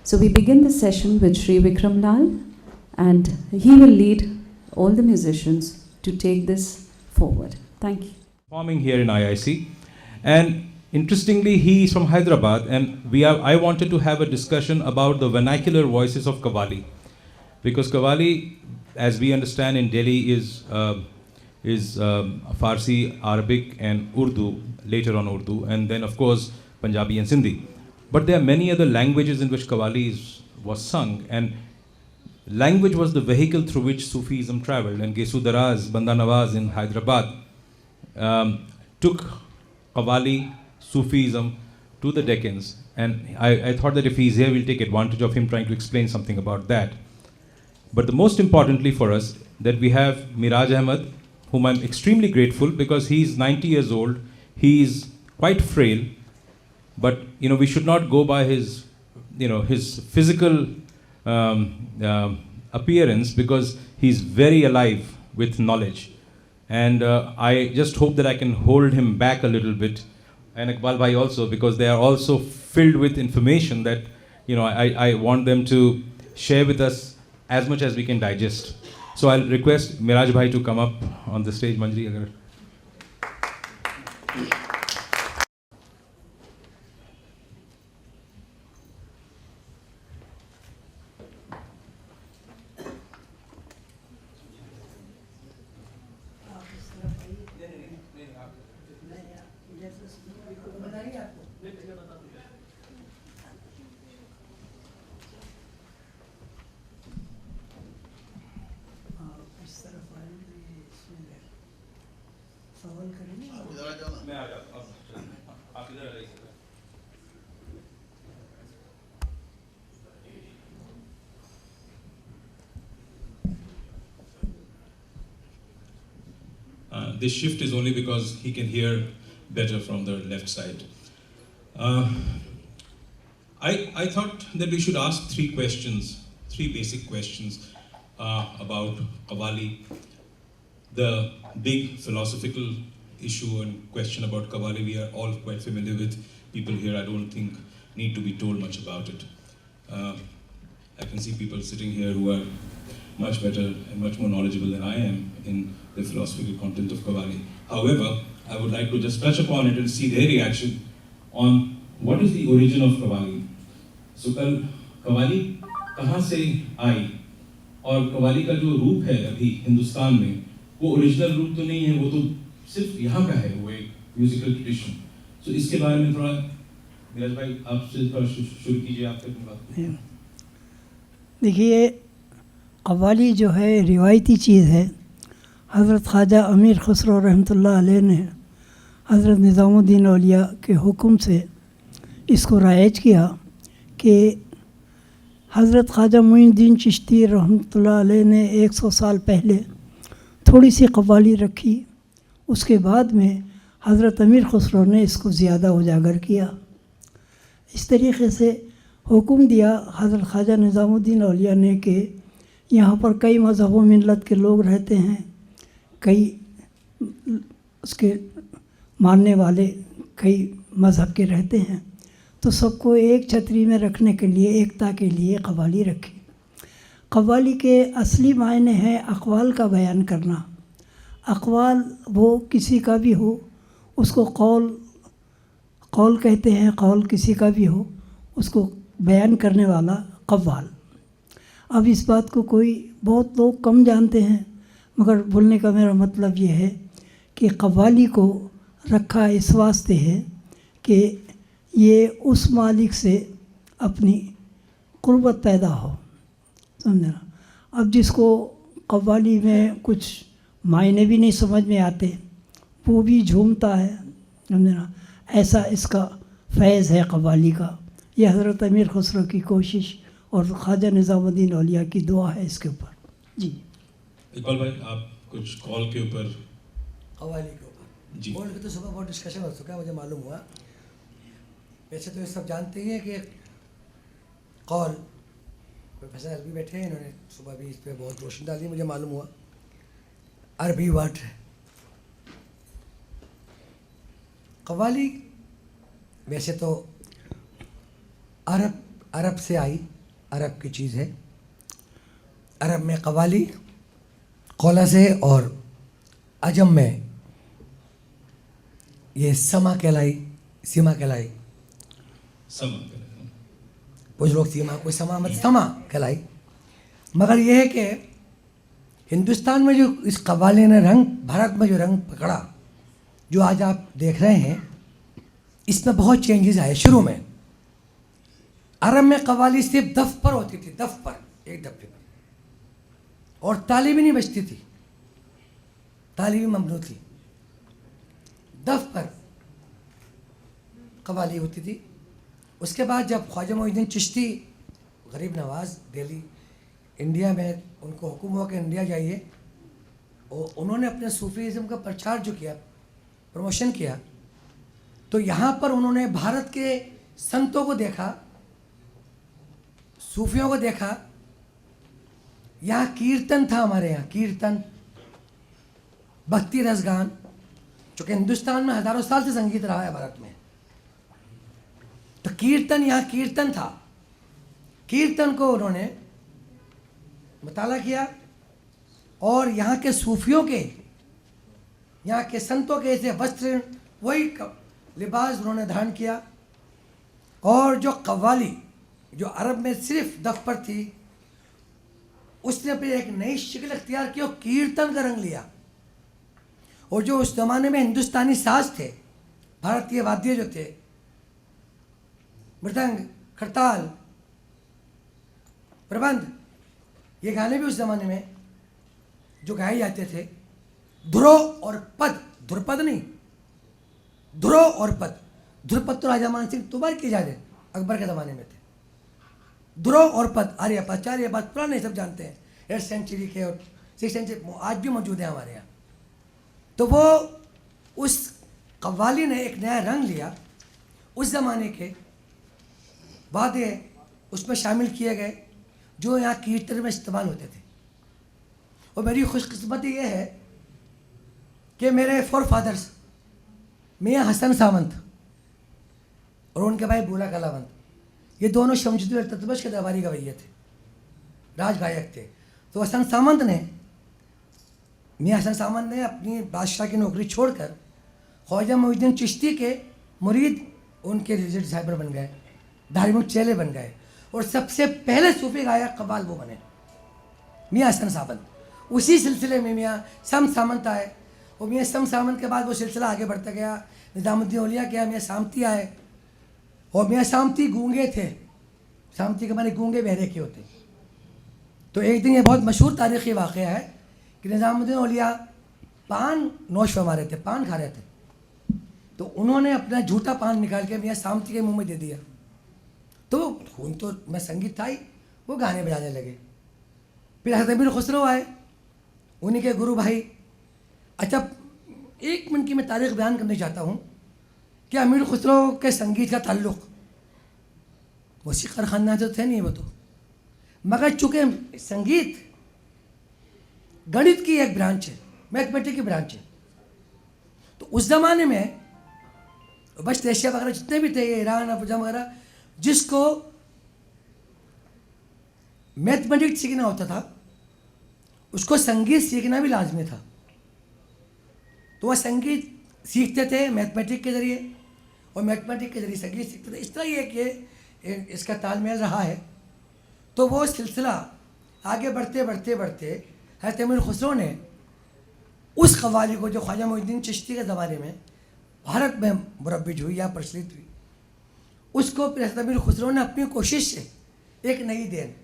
So we begin the session with Sri Vikram Lal, and he will lead all the musicians to take this forward. Thank you. Performing here in IIC, and interestingly, he is from Hyderabad, and I wanted to have a discussion about the vernacular voices of Qawwali, because Qawwali, as we understand in Delhi, is Farsi, Arabic, and Urdu. Later on Urdu, and then of course Punjabi and Sindhi. But there are many other languages in which Qawwali was sung, and language was the vehicle through which Sufism traveled. And Gesu Daraz, Banda Nawaz in Hyderabad took Qawwali, Sufism to the Deccans. And I thought that if he's here, we'll take advantage of him trying to explain something about that. But the most importantly for us, that we have Miraj Ahmed, whom I'm extremely grateful, because he's 90 years old, he's quite frail, but we should not go by his physical appearance, because he's very alive with knowledge. And I just hope that I can hold him back a little bit, and Iqbal Bhai also, because they are also filled with information that I want them to share with us as much as we can digest. So I'll request Miraj Bhai to come up on the stage. Manjri, agar. This shift is only because he can hear better from the left side. I thought that we should ask three basic questions about Qawwali. The big philosophical issue and question about Qawwali, we are all quite familiar with. People here, I don't think, need to be told much about it. I can see people sitting here who are much better and much more knowledgeable than I am in the philosophical content of Qawwali. However, I would like to just touch upon it and see their reaction on what is the origin of Qawwali. So, Qawwali कहाँ से आई, और Qawwali का जो रूप है अभी हिंदुस्तान में, वो ओरिजिनल रूप तो नहीं है, वो तो सिर्फ यहाँ का है, वो एक म्यूजिकल ट्रेडिशन. So इसके बारे में थोड़ा नीरज भाई आपसे थोड़ा शुरू कीजिए, आपके बात. देखिए, क़व्वाली जो है रिवायती चीज़ है. हज़रत ख्वाजा अमीर खुसरो रहमतुल्लाह अलैह ने हज़रत निज़ामुद्दीन औलिया के हुक्म से इसको राइज किया कि हज़रत ख्वाजा मुइनुद्दीन चिश्ती रहमतुल्लाह अलैह ने 100 साल पहले थोड़ी सी क़व्वाली रखी. उसके बाद में हज़रत अमीर खुसरो ने इसको ज़्यादा उजागर किया. इस तरीक़े से हुक्म दिया हज़रत ख्वाजा निज़ामुद्दीन औलिया ने कि यहाँ पर कई मज़हब व मिल्लत के लोग रहते हैं, कई उसके मानने वाले कई मज़हब के रहते हैं, तो सबको एक छतरी में रखने के लिए, एकता के लिए क़व्वाली रखी. क़व्वाली के असली मायने हैं अक़वाल का बयान करना. अक़वाल वो किसी का भी हो, उसको कौल कहते हैं. कौल किसी का भी हो, उसको बयान करने वाला क़व्वाल. अब इस बात को बहुत लोग कम जानते हैं, मगर बोलने का मेरा मतलब ये है कि क़व्वाली को रखा इस वास्ते है कि ये उस मालिक से अपनी क़ुर्बत पैदा हो, समझे ना. अब जिसको क़व्वाली में कुछ मायने भी नहीं समझ में आते, वो भी झूमता है, समझे ना. ऐसा इसका फैज़ है क़व्वाली का. यह हज़रत अमीर खुसरो की कोशिश और ख्वाजा निज़ामुद्दीन औलिया की दुआ है इसके ऊपर. जी इकबाल भाई, आप कुछ कॉल के ऊपर, क़व्वाली के ऊपर जी. कॉल पे तो सुबह बहुत डिस्कशन हो चुका है, मुझे मालूम हुआ. वैसे तो ये सब जानते ही हैं कि कौल, प्रोफेसर अरबी बैठे हैं, इन्होंने सुबह भी इस पर बहुत रोशनी डाली, मुझे मालूम हुआ. अरबी वर्ड है क़व्वाली. वैसे तो अरब से आई, अरब की चीज़ है। अरब में कवाली कौला से और अजम में ये समा कहलाई, सीमा कहलाई। कुछ लोग सीमा, कोई समा, मत समा कहलाई। मगर यह है कि हिंदुस्तान में जो इस कव्वाली ने रंग, भारत में जो रंग पकड़ा, जो आज आप देख रहे हैं, इसमें बहुत चेंजेस आए। शुरू में अरब में कव्वाली सिर्फ दफ पर होती थी, दफ पर, एक दफे पर, और ताली भी नहीं बजती थी, ताली भी ममनू थी, दफ पर कव्वाली होती थी। उसके बाद जब ख्वाजा मोइनुद्दीन चिश्ती गरीब नवाज दिल्ली इंडिया में, उनको हुक्म हुआ कि इंडिया जाइए, और उन्होंने अपने सूफीज़म का प्रचार जो किया, प्रमोशन किया, तो यहाँ पर उन्होंने भारत के संतों को देखा, सूफियों को देखा। यहाँ कीर्तन था, हमारे यहाँ कीर्तन, भक्ति रसगान, चूँकि हिंदुस्तान में हज़ारों साल से संगीत रहा है भारत में, तो कीर्तन, यहाँ कीर्तन था। कीर्तन को उन्होंने मुताला किया और यहाँ के सूफियों के, यहाँ के संतों के ऐसे वस्त्र, वही लिबास उन्होंने धारण किया। और जो कव्वाली जो अरब में सिर्फ दफ पर थी, उसने फिर एक नई शक्ल अख्तियार की और कीर्तन का रंग लिया। और जो उस ज़माने में हिंदुस्तानी साज थे, भारतीय वाद्य जो थे, मृदंग, खड़ताल, प्रबंध, ये गाने भी उस ज़माने में जो गाए जाते थे, ध्रुव और पद, ध्रुपद नहीं, ध्रुव और पद। ध्रुपद तो राजा मान सिंह तोमर के जाते अकबर के ज़माने में थे। ध्रुव और पद, आर्यपद, आर्यपद पुराने सब जानते हैं, 8th सेंचुरी के और 6th सेंचुरी, आज भी मौजूद है हमारे यहाँ। तो वो उस कव्वाली ने एक नया रंग लिया। उस ज़माने के वादे उसमें शामिल किए गए जो यहाँ कीर्तन में इस्तेमाल होते थे। और मेरी खुशकिस्मती ये है कि मेरे फोर फादर्स मियाँ हसन सावंत और उनके भाई बूला कलावंत, ये दोनों शमशुद्दीन इल्तुतमिश के दरबारी गवैये थे, राज गायक थे। तो हसन सावंत ने, मियाँ हसन सावंत ने अपनी बादशाह की नौकरी छोड़कर ख्वाजा मोइनुद्दीन चिश्ती के मुरीद, उनके रिलीजियस डिसाइपल बन गए, धार्मिक चेले बन गए। और सबसे पहले सूफी गायक कव्वाल वो बने, मियाँ हसन सावंत। उसी सिलसिले में मियाँ सम सामंत आए, और मियाँ सम सामंत के बाद वो सिलसिला आगे बढ़ता गया। निज़ामुद्दीन औलिया के मियाँ सामती आए, और मियाँ सामती गूंगे थे, सामती के माने गूंगे बहरे के होते। तो एक दिन ये बहुत मशहूर तारीख़ी वाक़या है कि निज़ामुद्दीन औलिया पान नोश फरमा रहे थे, पान खा रहे थे, तो उन्होंने अपना झूठा पान निकाल के मियाँ सामती के मुंह में दे दिया। तो खून तो मैं संगीत था ही, वो गाने बजाने लगे। फिर हज़रत अमीर खुसरो आए, उन्हीं के गुरु भाई। अच्छा, 1 मिनट की मैं तारीख़ बयान करना चाहता हूँ कि अमीर खुसरो के संगीत का ताल्लुक़ मौसीक़ार ख़ानदान से थे नहीं वो तो, मगर चूँकि संगीत गणित की एक ब्रांच है, मैथमेटिक्स की ब्रांच है, तो उस ज़माने में वेस्ट एशिया वगैरह जितने भी थे, ईरान, अफगानिस्तान वगैरह, जिसको मैथमेटिक्स सीखना होता था, उसको संगीत सीखना भी लाजमी था। तो वह संगीत सीखते थे मैथमेटिक्स के ज़रिए, और मैथमेटिक्स के ज़रिए संगीत सीखते थे। इस तरह ये कि इसका तालमेल रहा है। तो वो सिलसिला आगे बढ़ते बढ़ते बढ़ते हज़रत अमीर खुसरो ने उस कव्वाली को, जो ख्वाजा मोइनुद्दीन चिश्ती के ज़माने में भारत में मुरब्बिज हुई या प्रचलित हुई, उसको फिर हज़रत अमीर खुसरो ने अपनी कोशिश से एक नई देन,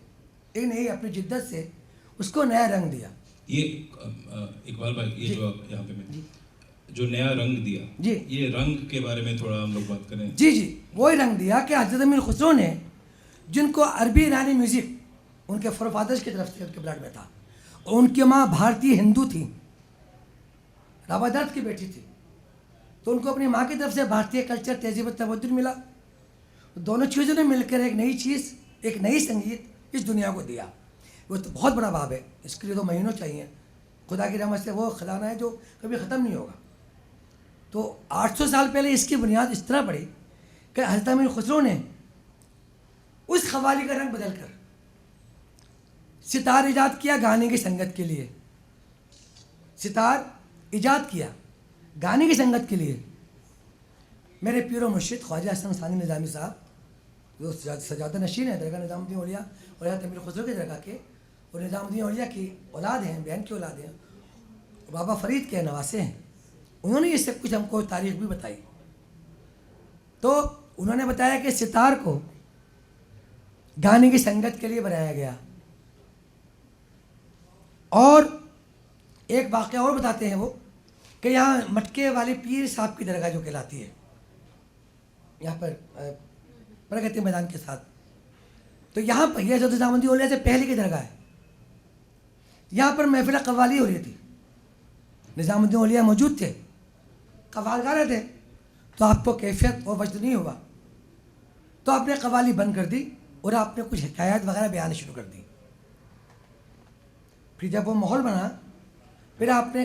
एक नई अपनी जिद्दत से उसको नया रंग दिया। ये इकबाल भाई, ये जो आप यहाँ पे मैं जो नया रंग दिया जी, ये रंग के बारे में थोड़ा हम लोग बात करें। जी जी, वही रंग दिया कि हज़रत अमीर खुसरो ने, जिनको अरबी ईरानी म्यूज़िक उनके फोरफादर्स की तरफ से उनके ब्लड में था, और उनकी माँ भारतीय हिंदू थी, राबादात की बेटी थी, तो उनको अपनी माँ की तरफ से भारतीय कल्चर, तहजीब, तमद्दुन मिला। दोनों चीज़ों ने मिलकर एक नई चीज़, एक नई संगीत इस दुनिया को दिया। वो तो बहुत बड़ा बाब है, इसके लिए तो महीनों चाहिए। खुदा की रहमत से वो खजाना है जो कभी ख़त्म नहीं होगा। तो 800 साल पहले इसकी बुनियाद इस तरह पड़ी कि हज़रत अमीर खुसरो ने उस कव्वाली का रंग बदल कर सितार ईजाद किया गाने की संगत के लिए, सितार ईजाद किया गाने की संगत के लिए। मेरे पीरो मुर्शिद ख्वाजा हसन सानी निज़ामी साहब जो सजादा नशीन है दरगाह निज़ामुद्दीन औलिया और हज़रत अमीर खुसरो की दरगाह के, और निज़ामुद्दीन औलिया की औलाद हैं, बहन की औलाद हैं, बाबा फरीद के नवासे हैं। उन्होंने ये सब कुछ हमको तारीख भी बताई। तो उन्होंने बताया कि सितार को गाने की संगत के लिए बनाया गया। और एक वाक़या और बताते हैं वो कि यहाँ मटके वाले पीर साहब की दरगाह जो कहलाती है, यहाँ पर प्रगति मैदान के साथ, तो यहाँ पर यह हज़रत निज़ामुद्दीन औलिया से पहले की दरगाह है। यहाँ पर महफिल कव्वाली हो रही थी, निज़ामुद्दीन औलिया मौजूद थे, कव्वाल गा रहे थे, तो आपको कैफियत और वजद नहीं हुआ, तो आपने कव्वाली बंद कर दी और आपने कुछ हिकायत वगैरह बयान शुरू कर दी। फिर जब वो माहौल बना, फिर आपने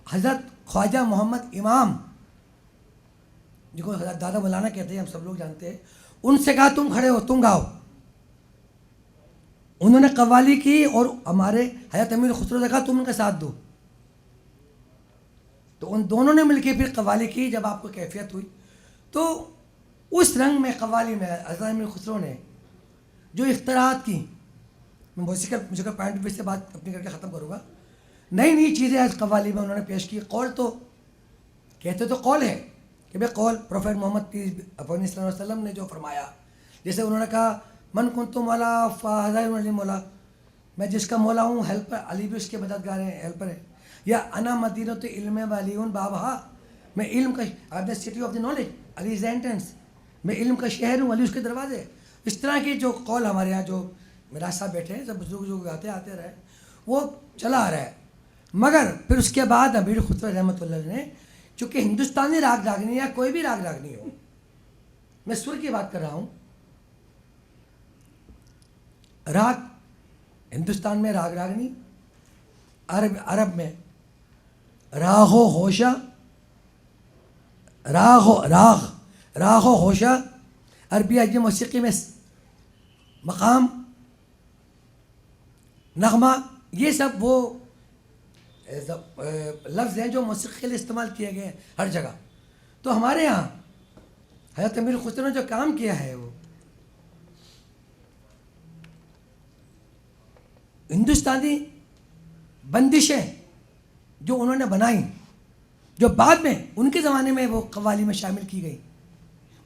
हज़रत ख्वाजा मोहम्मद इमाम, जिनको हज़रत दादा मौलाना कहते हैं, हम सब लोग जानते हैं, उनसे कहा तुम खड़े हो, तुम गाओ। उन्होंने कव्वाली की और हमारे हज़रत अमीर खुसरो ने कहा तुम उनका साथ दो। तो उन दोनों ने मिलकर फिर कव्वाली की। जब आपको कैफियत हुई तो उस रंग में कव्वाली में हज़रत अमीर खुसरो ने जो इख्तरात की, मैं म्यूजिकल पॉइंट पे से बात अपनी करके ख़त्म करूँगा, नई नई चीज़ें आज कव्वाली में उन्होंने पेश की। कौल तो कहते तो कौल है कि भाई कौल प्रोफेट मोहम्मद वसल्लम ने जो फरमाया, जैसे उन्होंने कहा मन कुन तो मौला फ़ाज़ा मौला, मैं जिसका मौला हूँ हेल्पर, अली भी उसके मददगार हैं, हेल्पर है। या अना मदीनत तो इल्म वाली बाबा, मैं इल्म का, आप the city of the knowledge, Ali is the entrance, मैं इल्म का शहर हूँ, अली उसके दरवाजे। इस तरह की जो कौल हमारे यहाँ जो मेरा साहब बैठे हैं, सब बुजुर्ग जो गाते आते रहे, वो चला आ रहा है। मगर फिर उसके बाद अमीर खुसरो रहमतुल्लाह ने, चूँकि हिंदुस्तानी राग रागनी या कोई भी राग रागनी हो, मैं सुर की बात कर रहा हूँ, राग हिंदुस्तान में राग रागनी, अरब में रागो होशा, रागो होशा, अरबी अजम मौसीकी में मकाम, नगमा, ये सब वो लफ्ज़ हैं जो मौसीकी के लिए इस्तेमाल किए गए हैं हर जगह। तो हमारे यहाँ हज़रत अमीर खुसरो ने जो काम किया है, वो हिंदुस्तानी बंदिशें जो उन्होंने बनाई, जो बाद में उनके ज़माने में वो कव्वाली में शामिल की गई,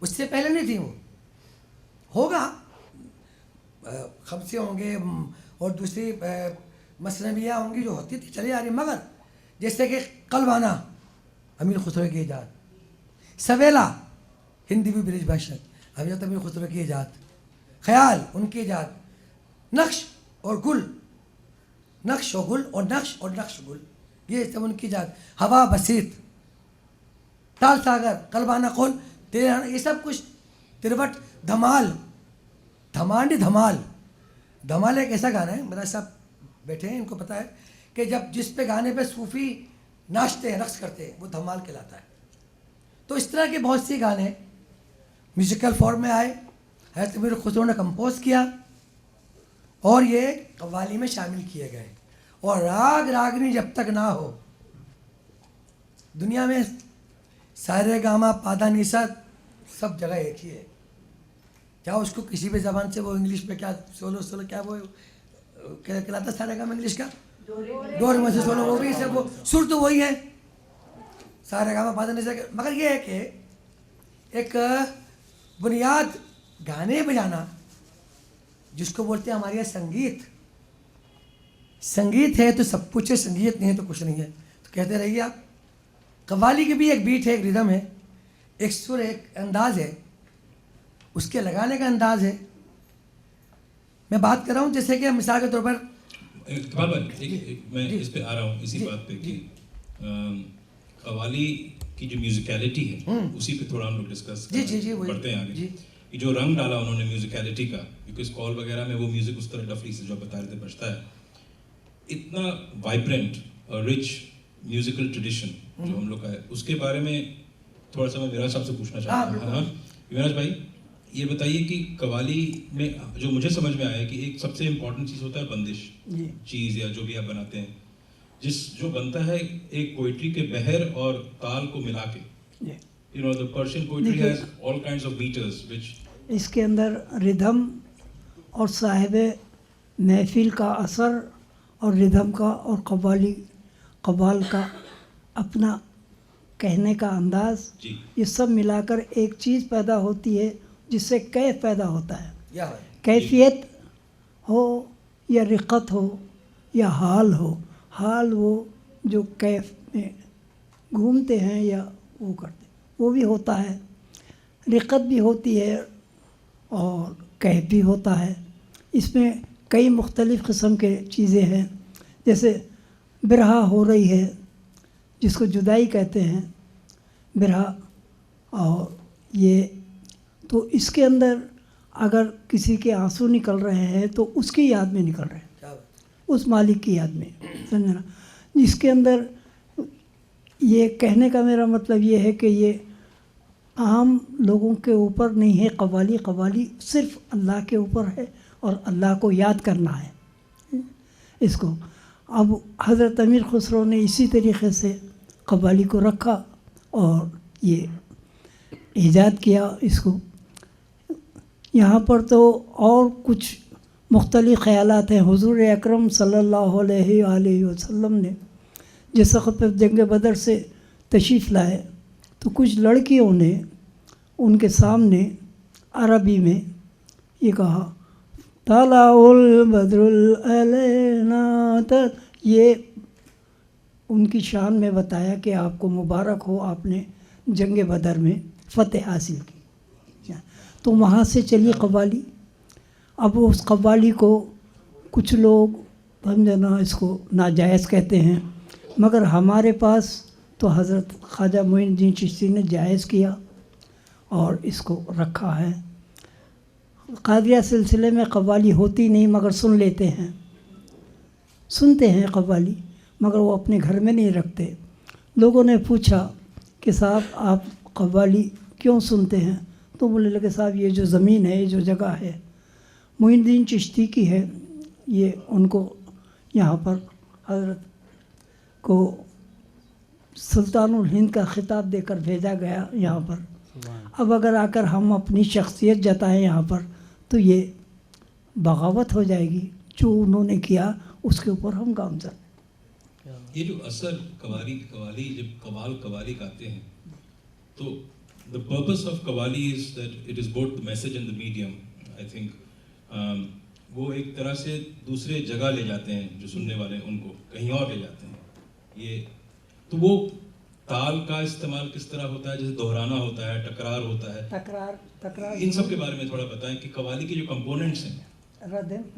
उससे पहले नहीं थी। वो होगा खमसे होंगे और दूसरी मसनवियाँ होंगी जो होती थी चली आ रही, मगर जैसे कि कलबाना अमीर खुसरो की ईजाद, सवेला हिंदी भी ब्रिज भाषा हज़रत अमीर खुसरो की ईजाद, ख्याल उनकी ईजाद, नक्श और गुल, नक्श और गुल और नक्श और नक्श गुल, ये सब उनकी ईजाद, हवा बसीत, ताल सागर, कलबाना कौल, तेरह, ये सब कुछ, तिरवट, धमाल, धमांडी धमाल। धमाल एक ऐसा गाना है, मेरा साहब बैठे हैं, इनको पता है कि जब जिस पे गाने पे सूफ़ी नाचते हैं, रक्स करते हैं, वो धमाल कहलाता है। तो इस तरह के बहुत से गाने म्यूज़िकल फॉर्म में आए, हज़रत अमीर खुसरो ने कंपोज किया और ये कव्वाली में शामिल किए गए। और राग रागनी जब तक ना हो, दुनिया में सारे गामा पादा निसा सब जगह एक ही है, क्या उसको किसी भी ज़बान से वो इंग्लिश में क्या सोलो सोलो क्या वो क्या कहलाता सारे गामा इंग्लिश का डोर में से सोलो, वो भी सब वो सुर तो वही है सारे गामा पादा निसा। मगर ये है कि एक बुनियाद गाने बजाना जिसको बोलते हैं हमारे यहाँ संगीत, संगीत है तो सब कुछ है, संगीत नहीं है तो कुछ नहीं है। तो कहते रहिए आप, कव्वाली की भी एक बीट है, एक रिदम है, एक सुर, एक अंदाज है, उसके लगाने का अंदाज है। मैं बात कर रहा हूँ जैसे कि मिसाल के तौर पर मैं इस पे आ रहा हूँ इसी बात पे कि कव्वाली की जो म्यूजिकलिटी है उसी पे थोड़ा हम लोग डिस्कस करते हैं आगे। ये जो रंग डाला उन्होंने म्यूजिकलिटी का, क्योंकि कॉल वगैरह में वो म्यूजिक उस तरह डफली से जो बता रहे थे बजता है, इतना वाइब्रेंट और रिच म्यूजिकल ट्रेडिशन जो हम लोग का है, उसके बारे में थोड़ा सा मैं विराज साहब से पूछना चाहता हूँ। विराज भाई, ये बताइए कि कव्वाली में जो मुझे समझ में आया कि एक सबसे इम्पोर्टेंट चीज़ होता है बंदिश जी चीज़ या जो भी आप बनाते हैं, जो बनता है एक पोइट्री के बहर और ताल को मिला के. जी You know, the Persian poetry देखिए, has all kinds of meters which इसके अंदर रिदम और साहिब महफिल का असर और रिदम का और कव्वाल का अपना कहने का अंदाज, जी ये सब मिलाकर एक चीज़ पैदा होती है जिससे कैफ पैदा होता है. या है कैफियत हो या रिक़त हो या हाल हो, हाल वो जो कैफ में घूमते हैं या वो करते वो भी होता है, रिक़त भी होती है और कैफ भी होता है. इसमें कई मुख्तलिफ़ किस्म के चीज़ें हैं. जैसे बिरहा हो रही है जिसको जुदाई कहते हैं, बिरहा, और ये तो इसके अंदर अगर किसी के आंसू निकल रहे हैं तो उसकी याद में निकल रहे हैं, क्या बात. उस मालिक की याद में, समझना. जिसके अंदर ये कहने का मेरा मतलब ये है कि ये आम लोगों के ऊपर नहीं है. कव्वाली सिर्फ अल्लाह के ऊपर है और अल्लाह को याद करना है इसको. अब हज़रत अमीर खुसरो ने इसी तरीक़े से कव्वाली को रखा और ये ईजाद किया इसको. यहाँ पर तो और कुछ मुख्तलिफ़ ख़यालात हैं. हुज़ूर अकरम सल्लल्लाहु अलैहि वसल्लम ने जिस वक़्त पर जंग बदर से तशरीफ़ लाए तो कुछ लड़कियों ने उनके सामने अरबी में ये कहा, तलाउल बदरुल अलैना, ये उनकी शान में बताया कि आपको मुबारक हो, आपने जंग बदर में फ़तेह हासिल की. तो वहाँ से चली कव्वाली. अब उस कव्वाली को कुछ लोग समझना इसको नाजायज़ कहते हैं, मगर हमारे पास तो हज़रत ख्वाजा मोइनुद्दीन चिश्ती ने जायज़ किया और इसको रखा है. कादिया सिलसिले में कव्वाली होती नहीं मगर सुनते हैं कव्वाली, मगर वो अपने घर में नहीं रखते. लोगों ने पूछा कि साहब आप कव्वाली क्यों सुनते हैं, तो बोले लगे साहब ये जो ज़मीन है, ये जो जगह है मोइनुद्दीन चिश्ती की है, ये उनको यहाँ पर हज़रत को सुल्तानुल हिंद का ख़िताब देकर भेजा गया यहाँ पर. अब अगर आकर हम अपनी शख्सियत जताएं यहाँ पर तो ये बगावत हो जाएगी. जो उन्होंने किया उसके ऊपर हम गामज़द. ये जो असर कव्वाली जब कव्वाली गाते हैं तो the purpose of qawwali is that it is both the message and the medium. I think वो एक तरह से दूसरे जगह ले जाते हैं जो सुनने वाले हैं, उनको कहीं और ले जाते हैं. ये तो वो ताल का इस्तेमाल किस तरह होता है, जैसे दोहराना होता है, टकरार होता है, तकरार इन सब के बारे में थोड़ा बताएं कि कव्वाली के जो कंपोनेंट्स हैं.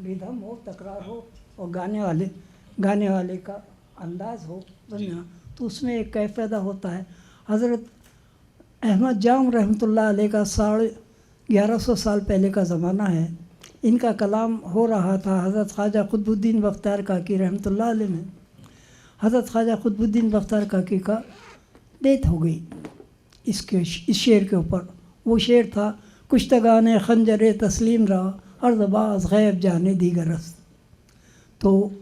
रिदम हो, तकरार हो और गाने वाले का अंदाज़ हो, समझना, तो उसमें एक कैफ पैदा होता है. हज़रत अहमद जाम रहमतुल्लाह अलैह का 1150 साल पहले का ज़माना है. इनका कलाम हो रहा था. हज़रत ख्वाजा कुतुबुद्दीन बख्तियार काकी रहमतुल्लाह अलैह में, हज़रत ख्वाजा कुतुबुद्दीन बख्तियार काकी का डेथ हो गई इस शेर के ऊपर. वो शेर था, कुश्तगाने खंजर तस्लीम रहा अर्ज़बाज़ गैब जाने दीगरस्त. तो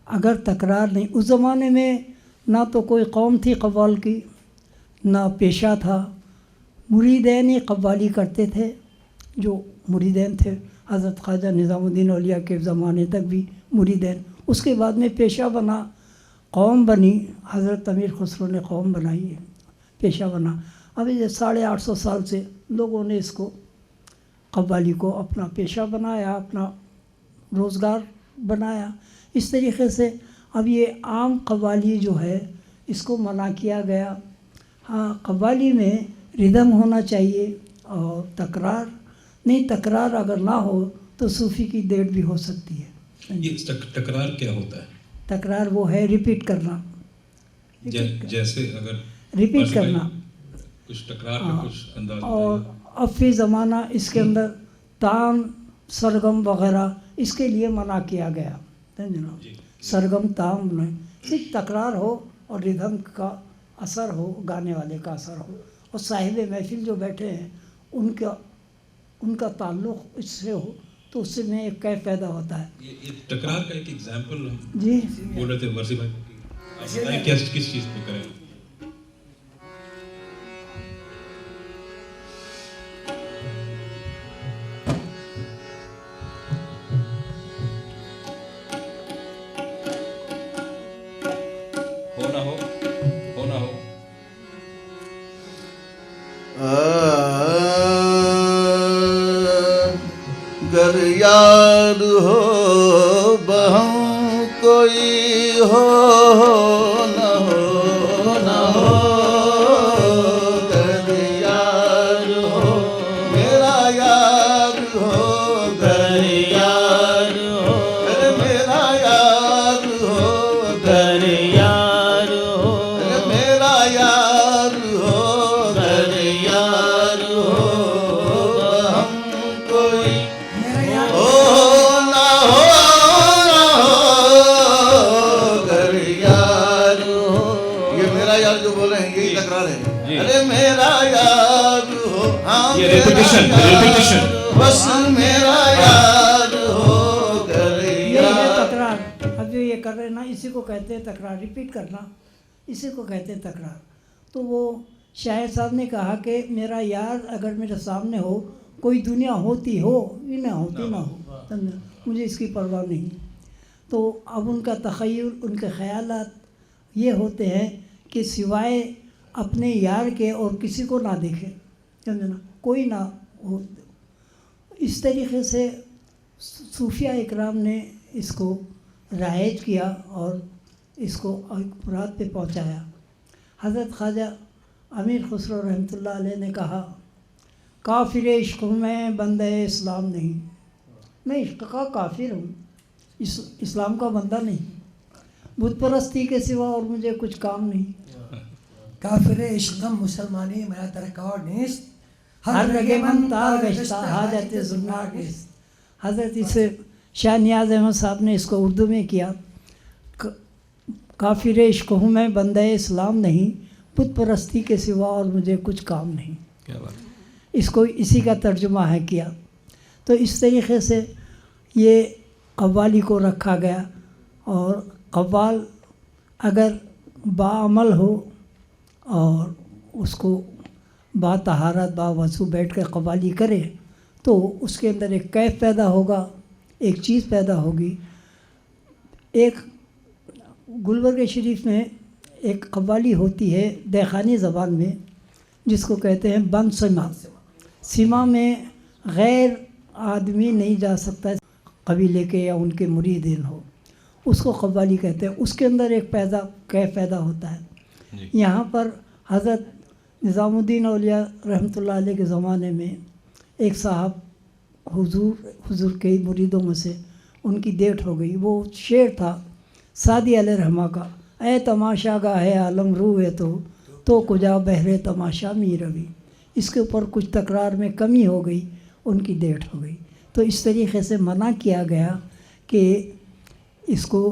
अगर तकरार नहीं, उस ज़माने में ना तो कोई कौम थी कव्वाल की, ना पेशा था. मुरीदैन ही कव्वाली करते थे. जो मुरीदैन थे हज़रत ख्वाजा निज़ामुद्दीन औलिया के ज़माने तक भी मुरीदैन, उसके बाद में पेशा बना, कौम बनी. हज़रत अमीर खुसरो ने कौम बनाई है, पेशा बना. अभी 850 साल से लोगों ने इसको कव्वाली को अपना पेशा बनाया, अपना रोज़गार बनाया. इस तरीक़े से अब ये आम कव्वाली जो है इसको मना किया गया. हाँ, कव्वाली में रिदम होना चाहिए और तकरार नहीं. तकरार अगर ना हो तो सूफ़ी की डेट भी हो सकती है. ये टकरार क्या होता है? तकरार वो है रिपीट करना. जैसे अगर रिपीट करना कुछ टकरार का कुछ अंदाज और अब फी ज़माना इसके अंदर तान सरगम वग़ैरह इसके लिए मना किया गया. समझना, सरगम ताम नहीं, सिर्फ तकरार हो और रिदम का असर हो, गाने वाले का असर हो, और साहिब महफिल जो बैठे हैं उनका उनका ताल्लुक़ इससे हो तो उससे में एक कैफ पैदा होता है। ये टकरार का एक एग्जाम्पल हम जी बोल रहे थे वर्सी भाई, आप बताएं क्या किस चीज़ पे करें। हो ना हो, हो ना हो। गर यार हो बहम कोई हो न हो न हो, गर यार हो मेरा यार हो, गर यार हो मेरा यार हो, गर यार हो मेरा यार हो, गर यार हो हम कोई हो ना हो ना हो, गर यार हो। ये मेरा यार जो बोल रहे हैं यही तकरार है। अरे मेरा यार हो, हाँ ये मेरा repetition, यार repetition। हो, बस मेरा यार हो, गर ये है यार। तकरार। अब जो ये कर रहे हैं ना इसी को कहते हैं तकरार, रिपीट करना इसी को कहते हैं तकरार। तो वो शायर साहब ने कहा कि मेरा यार अगर मेरे सामने हो, कोई दुनिया होती हो ही ना होती ना हो, समझे? मुझे इसकी परवाह नहीं। तो अब उनका तख़य्युल, उनके ख़यालात ये होते हैं कि सिवाय अपने यार के और किसी को ना देखे, समझे ना, कोई ना हो। इस तरीक़े से सूफिया इकराम ने इसको राइज किया और इसको मुराद पे पहुंचाया। हज़रत ख्वाजा अमीर खुसरो रहमतुल्लाह अलैह ने कहा, काफिर इश्क़ हूँ मैं बंदे इस्लाम नहीं। मैं इश्क़ का काफिर हूँ, इस्लाम का बंदा नहीं। बुत परस्ती के सिवा और मुझे कुछ काम नहीं। काफिर इश्क़म मुसलमानी मेरा तरकाव नीस्त, हर रगे मन तार गश्ता हाजत ज़ुन्नार नीस्त। हज़रत इसे शाह नियाज़ अहमद साहब ने इसको उर्दू में किया, काफिर इश्क़ हूँ मैं बंदे इस्लाम नहीं, बुत परस्ती के सिवा और मुझे कुछ काम नहीं। क्या बात है। इसको इसी का तर्जुमा है किया। तो इस तरीक़े से ये कव्वाली को रखा गया। और कव्वाल अगर बाअमल हो और उसको बातहारत बावज़ू बैठ कर कव्वाली करे तो उसके अंदर एक कैफ पैदा होगा, एक चीज़ पैदा होगी। एक गुलबर्ग शरीफ में एक कव्वाली होती है देखानी ज़बान में जिसको कहते हैं बंद सीमा। सीमा में गैर आदमी नहीं जा सकता, कबीले के या उनके मुरीदीन हो, उसको कव्वाली कहते हैं। उसके अंदर एक कैफ पैदा होता है। यहाँ पर हज़रत निज़ामुद्दीन औलिया रहमतुल्लाह अलैह के ज़माने में एक साहब हुजूर के मुरीदों में से उनकी डेथ हो गई। वो शेर था सादी अलैह रहमा का, ए तमाशा गाहे आलम रूए तो कुजा बहरे तमाशा मी रवि। इसके ऊपर कुछ तकरार में कमी हो गई, उनकी डेथ हो गई। तो इस तरीक़े से मना किया गया कि इसको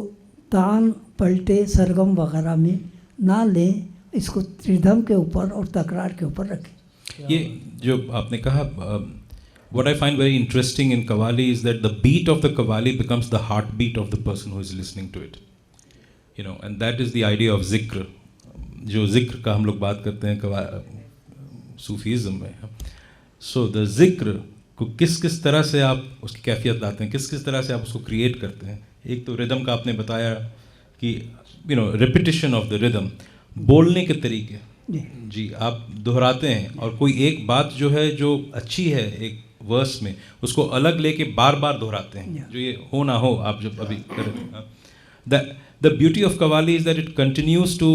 तान पलटे सरगम वगैरह में ना लें, इसको रिदम के ऊपर और तकरार के ऊपर रखें। ये जो आपने कहा, what I find very interesting in Qawwali is that the beat of the Qawwali becomes the heartbeat of the person who is listening to it, you know, and that is the idea of zikr. जो जिक्र का हम लोग बात करते हैं Sufism में, so the जिक्र को किस तरह से आप उसकी कैफियत लाते हैं, किस तरह से आप उसको क्रिएट करते हैं। एक तो रिदम का आपने बताया कि you know repetition of the rhythm, बोलने के तरीके जी आप दोहराते हैं और कोई एक बात जो है जो अच्छी है एक वर्स में उसको अलग लेके बार बार दोहराते हैं, जो ये हो ना हो आप जब अभी कर रहे थे। The beauty of qawwali is that it continues to,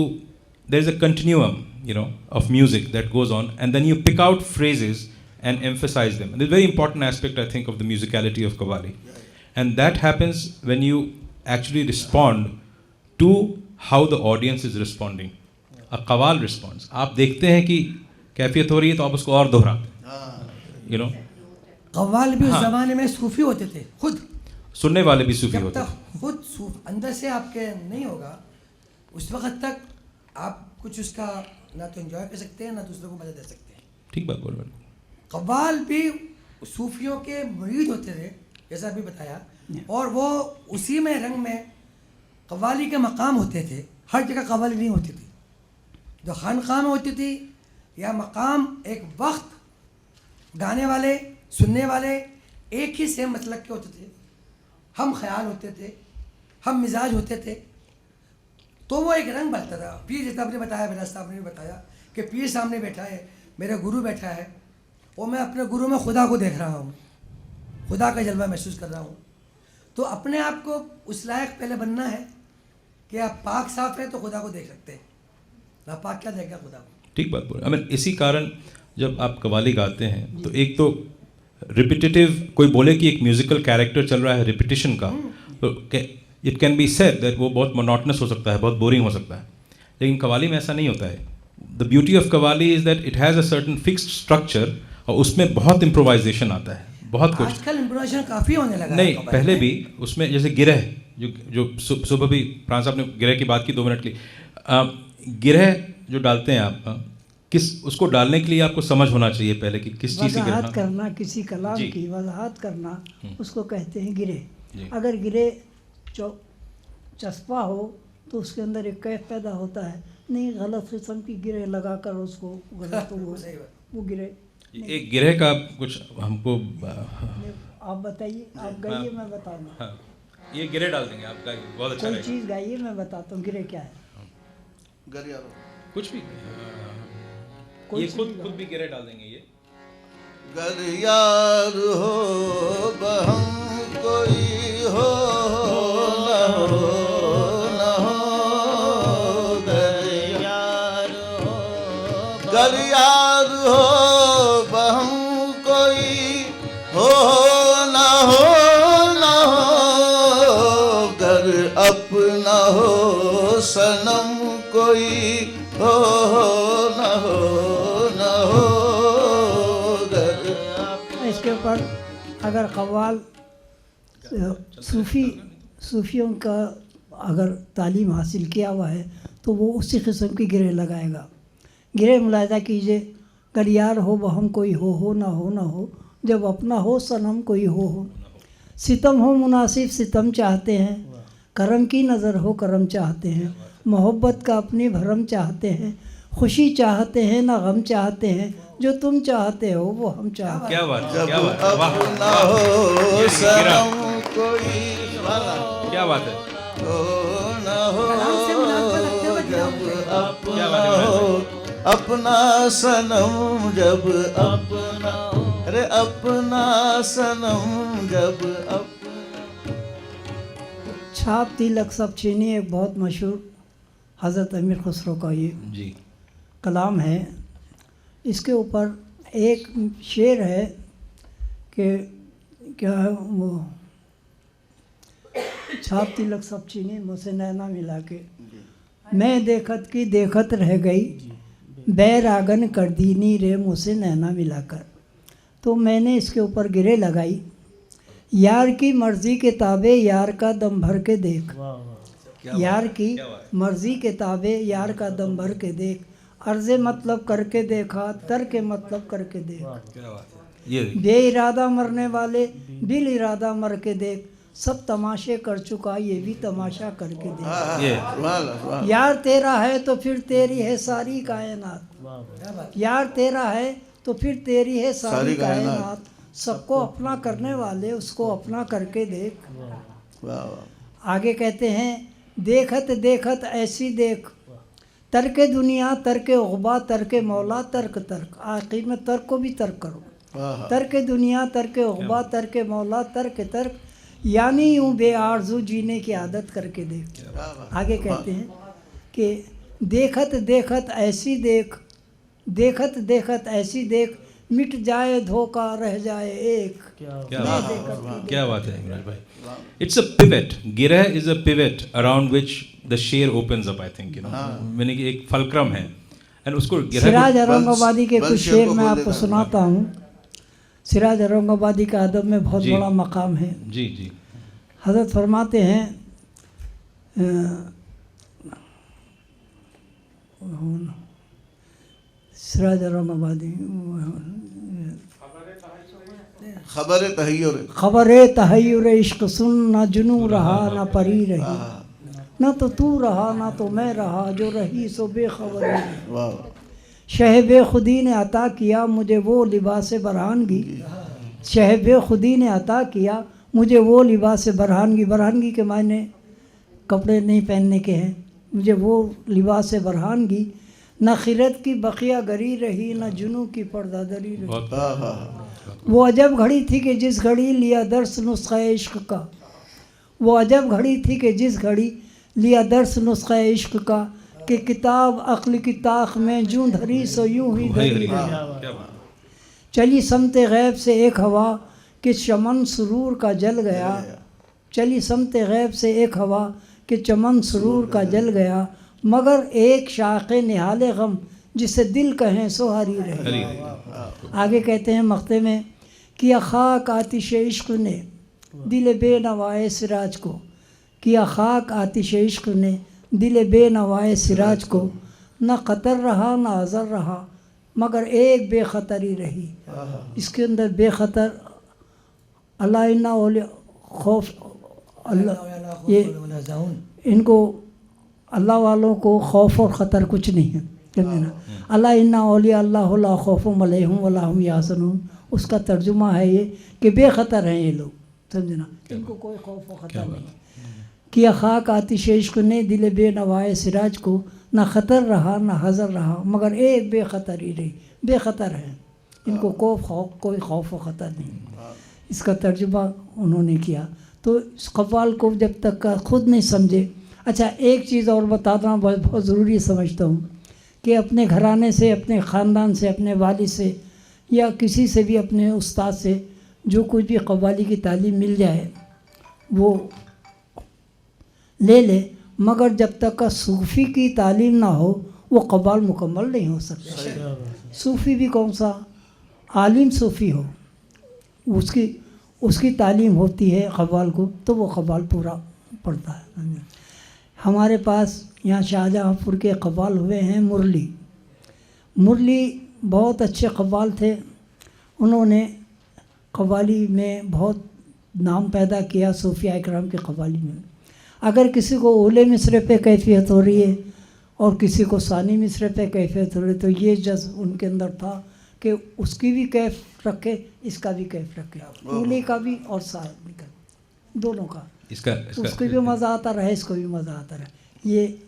there is a continuum, you know, of music that goes on, and then you pick out phrases and emphasize them. And it's a very important aspect, I think, of the musicality of Qawwali. And that happens when you actually respond to how the audience is responding. A qawwal responds. आप देखते हैं कि कैफियत हो रही है तो आप उसको और दोहराते हैं, you know. कव्वाल भी उस ज़माने में सूफी होते थे खुद, सुनने वाले भी सूफी जब होते तक हैं। खुद अंदर से आपके नहीं होगा उस वक्त तक आप कुछ उसका ना तो एंजॉय कर सकते हैं ना दूसरों को मजा दे सकते हैं। ठीक बात बोल रहे हैं। कव्वाल भी सूफियों के मुरीद होते थे जैसा अभी बताया, और वो उसी में रंग में कव्वाली के मकाम होते थे। हर जगह कव्वाली नहीं होती थी, जो खानकाह में होती थी या मकाम एक वक्त गाने वाले सुनने वाले एक ही सेम मतलब के होते थे, हम ख्याल होते थे, हम मिजाज होते थे, तो वो एक रंग बनता था। पीर जैसा आपने बताया, मेरा साहब ने भी बताया कि पीर सामने बैठा है, मेरा गुरु बैठा है, और मैं अपने गुरु में खुदा को देख रहा हूँ, खुदा का जलवा महसूस कर रहा हूँ। तो अपने आप को उस लायक पहले बनना है कि आप पाक साफ है तो खुदा को देख सकते हैं, नापाक क्या देखेगा खुदा को। ठीक बात बोले। आई मीन इसी कारण जब आप कव्वाली गाते हैं तो एक तो रिपीटेटिव, कोई बोले कि एक म्यूजिकल कैरेक्टर चल रहा है रिपीटिशन का, तो it can be said that वो बहुत मोनोटनस हो सकता है, बहुत बोरिंग हो सकता है, लेकिन कव्वाली में ऐसा नहीं होता है। The beauty of qawwali is that it has a certain fixed structure, और उसमें बहुत इम्प्रोवाइजेशन आता है, बहुत कुछ। आजकल इम्प्रोवाइजेशन काफ़ी होने लगा नहीं, है पहले भी उसमें जैसे गिरह, जो सुबह भी प्राण साहब ने गिरह की बात की 2 मिनट की, गिरह जो डालते हैं आप, किस उसको डालने के लिए आपको समझ होना चाहिए पहले कि किस चीज़ की वजाहत गिरह। करना, किसी कलाम जी। की वजाहत करना, उसको कहते हैं गिरे। जी। अगर गिरे चस्पा हो तो उसके अंदर एक कैफ पैदा होता है। नहीं, गलत किस्म की गिरे लगाकर उसको गलत वो गिरे। एक गिरह का कुछ हमको आप बताइए, आप गाइए, मैं बताऊंगा। हाँ, ये गिरह डाल देंगे आप, गाइए, बहुत अच्छा कोई रहेगा। चीज़ गाइए, मैं बताता हूँ गिरे क्या है। गरियारो कुछ भी कोई ये चीज़ खुद भी गिरह डाल देंगे ये। गरियार हो बहम कोई हो न हो न हो, गरियार हो बहम कोई हो न हो, गर अपना हो सनम कोई हो न हो, इसके ऊपर अगर कव्वाल सूफियों का अगर तालीम हासिल किया हुआ है तो वो उसी किस्म की गिरे लगाएगा। गिरे मुलाहिजा कीजिए, गरियार हो वहम कोई हो ना हो, जब अपना हो सनम कोई हो। सितम हो मुनासिब सितम चाहते हैं, करम की नज़र हो करम चाहते हैं, मोहब्बत का अपनी भरम चाहते हैं, खुशी चाहते हैं ना गम चाहते हैं, जो तुम चाहते हो वो हम चाहते हैं। क्या बात है, जब क्या बात है, वाह, अपना वाह, हो सनम कोई क्या बात है, हो न हो, कलाम से मुनासबत रखते हुए जब क्या अपना बात है हो अपना सनम, जब अपना, अरे अपना सनम जब छाप तिलक सब चीनी एक बहुत मशहूर हज़रत अमीर खुसरो का ये जी। कलाम है। इसके ऊपर एक शेर है कि क्या है वो, छाप तिलक सब चीनी मुझसे नैना मिला के, मैं देखत की देखत रह गई, बैरागन कर दीनी रे मुझसे नैना मिलाकर। तो मैंने इसके ऊपर गिरे लगाई, यार की मर्ज़ी के ताबे यार का दम भर के देख, यार की मर्ज़ी के ताबे यार का दम भर के देख, अर्ज़े मतलब करके देखा तर्क मतलब करके देख, क्या बात है, ये बे इरादा मरने वाले बिल इरादा मर के देख, सब तमाशे कर चुका ये भी तमाशा करके देख। ये यार तेरा है तो फिर तेरी है सारी कायनात, यार तेरा है तो फिर तेरी है सारी कायनात, सबको अपना करने वाले उसको अपना करके देख। आगे कहते हैं, देखत देखत ऐसी देख, तर्क दुनिया तर्क उक़बा तर्क मौला तर्क तर्क, आखिर में तर्क को भी तर्क करो, तर्क दुनिया तर्क उक़बा तर्क मौला तर्क तर्क, यानी यूँ बेआरज़ू जीने की आदत करके देख। आगे कहते हैं कि देखत देखत ऐसी देख, देखत देखत ऐसी देख, मिट जाए धोखा रह जाए एक। क्या बात है इमरान भाई, इट्स अ पिवट, गिरह is a pivot around which the शेर opens up, I think, you know, मैंने कि एक फलक्रम है, एंड उसको सिराज औरंगाबादी के कुछ शेर मैं आपको सुनाता हूँ। सिराज औरंगाबादी का अदब में बहुत बड़ा मकाम है। जी जी। हज़रत फरमाते हैं, सिराज औरंगाबादी खबर तहय्युर खबर तहय्युर इश्क सुन, ना जुनू रहा ना परी रही, ना तो तू रहा ना तो मैं रहा, जो रही सो बेखबर रही। वाह शह बेखुदी ने अता किया मुझे वो लिबास बरहानगी, शह बेखुदी ने अता किया मुझे वो लिबास बरहानगी, बरहानगी के मायने कपड़े नहीं पहनने के हैं, मुझे वो लिबास बरहानगी, न खिरत की बकिया गरी रही, न जुनू की पर्दादरी रही। वो अजब घड़ी थी कि जिस घड़ी लिया दर्स नुस्खा इश्क का, वो अजब घड़ी थी कि जिस घड़ी लिया दर्स नुस्खा इश्क का, कि किताब अक्ल की ताख में जूं धरी सो यूं ही धरी रही। क्या बात। चली समते गैब से एक हवा कि चमन सुरूर का जल गया, चली समते गैब से एक हवा कि चमन सुरूर का जल गया, मगर एक शाख निहाले गम जिसे दिल कहें सो हरी रहे। आगे कहते हैं मख्ते में, किया खाक आतिश इश्क ने दिल बेनवाए सिराज को, किया खाक आतिश इश्क ने दिल बेनवाए सिराज को, न ख़तर रहा न अज़र रहा मगर एक बेखतरी रही। इसके अंदर बेखतर अल्लाह इन्ना खौफ, अल्लाह ये इनको अल्लाह वालों को खौफ और ख़तर कुछ नहीं है, समझे ना। अल्लाह इन्ना औलिया अल्लाह ला खौफुम अलैहिम वला हुम याहज़नून, उसका तर्जुमा है ये कि बेखतर हैं ये लोग, समझे ना, इनको कोई खौफ और ख़तर नहीं। किया खाक आतिश इश्क ने दिल बेनवाए सिराज को, ना ख़तर रहा ना हज़र रहा मगर एक बेखतरी रही, बेखतर है, इनको कोई खौफ व ख़तर नहीं। इसका तर्जुमा उन्होंने किया। तो इस कव्वाल को जब तक का खुद नहीं समझे। अच्छा, एक चीज़ और बताना बहुत ज़रूरी समझता हूँ कि अपने घराने से, अपने ख़ानदान से, अपने वालिद से या किसी से भी, अपने उस्ताद से जो कुछ भी कव्वाली की तालीम मिल जाए वो ले ले, मगर जब तक का सूफ़ी की तालीम ना हो वो कव्वाल मुकम्मल नहीं हो सकता। सूफ़ी भी कौन सा, आलिम सूफ़ी हो, उसकी तालीम होती है कव्वाल को, तो वो कव्वाल पूरा पड़ता है। हमारे पास यहाँ शाहजहाँपुर के कव्वाल हुए हैं मुरली बहुत अच्छे कव्वाल थे, उन्होंने कव्वाली में बहुत नाम पैदा किया सूफिया इकराम के कव्वाली में। अगर किसी को ओले मिसरे पे कैफियत हो रही है और किसी को सानी मिसरे पे कैफियत हो रही है, तो ये जज्ब उनके अंदर था कि उसकी भी कैफ रखे, इसका भी कैफ रखे, ओले का भी और सानी का, दोनों का। इसका उसको भी मज़ा आता रहे, इसको भी मज़ा आता रहे। ये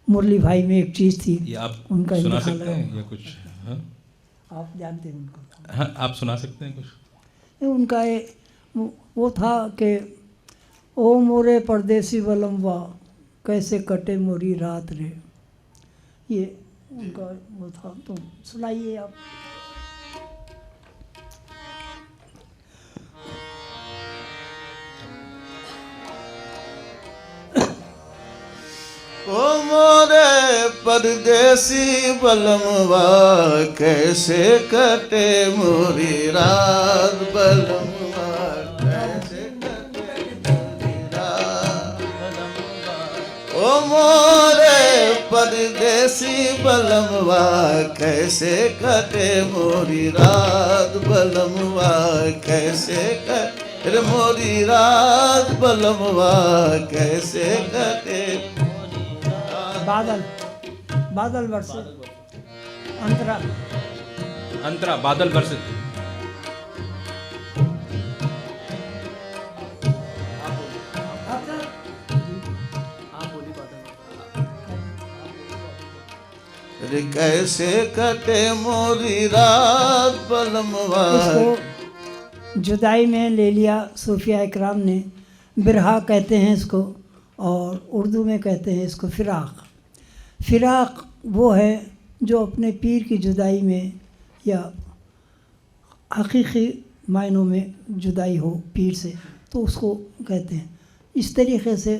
मुरली भाई में एक चीज़ थी, ये आप उनका सुना इंतकाल सकते है। हैं या कुछ? हाँ? आप जानते हैं उनको? हाँ, आप सुना सकते हैं कुछ? उनका वो था कि ओ मोरे परदेसी बलमवा कैसे कटे मोरी रात रे, ये उनका वो था। तो सुनाइए आप। ओ मोरे परदेसी बलमवा कैसे कटे मोरी रात, बलमवा कैसे कटे मोरी रात। ओ मोरे परदेसी बलमवा कैसे कटे मोरी रात, बलमवा कैसे कटे मोरी रात, बलमवा कैसे कटे। बादल वर्षे अंतरा बादल वर्षे। कैसे कटे मोरी रात, बलमवा। इसको जुदाई में ले लिया सूफिया इकराम ने, बिरहा कहते हैं इसको, और उर्दू में कहते हैं इसको फ़िराक़। फ़िराक़ वो है जो अपने पीर की जुदाई में या हकीकी मायनों में जुदाई हो पीर से, तो उसको कहते हैं। इस तरीक़े से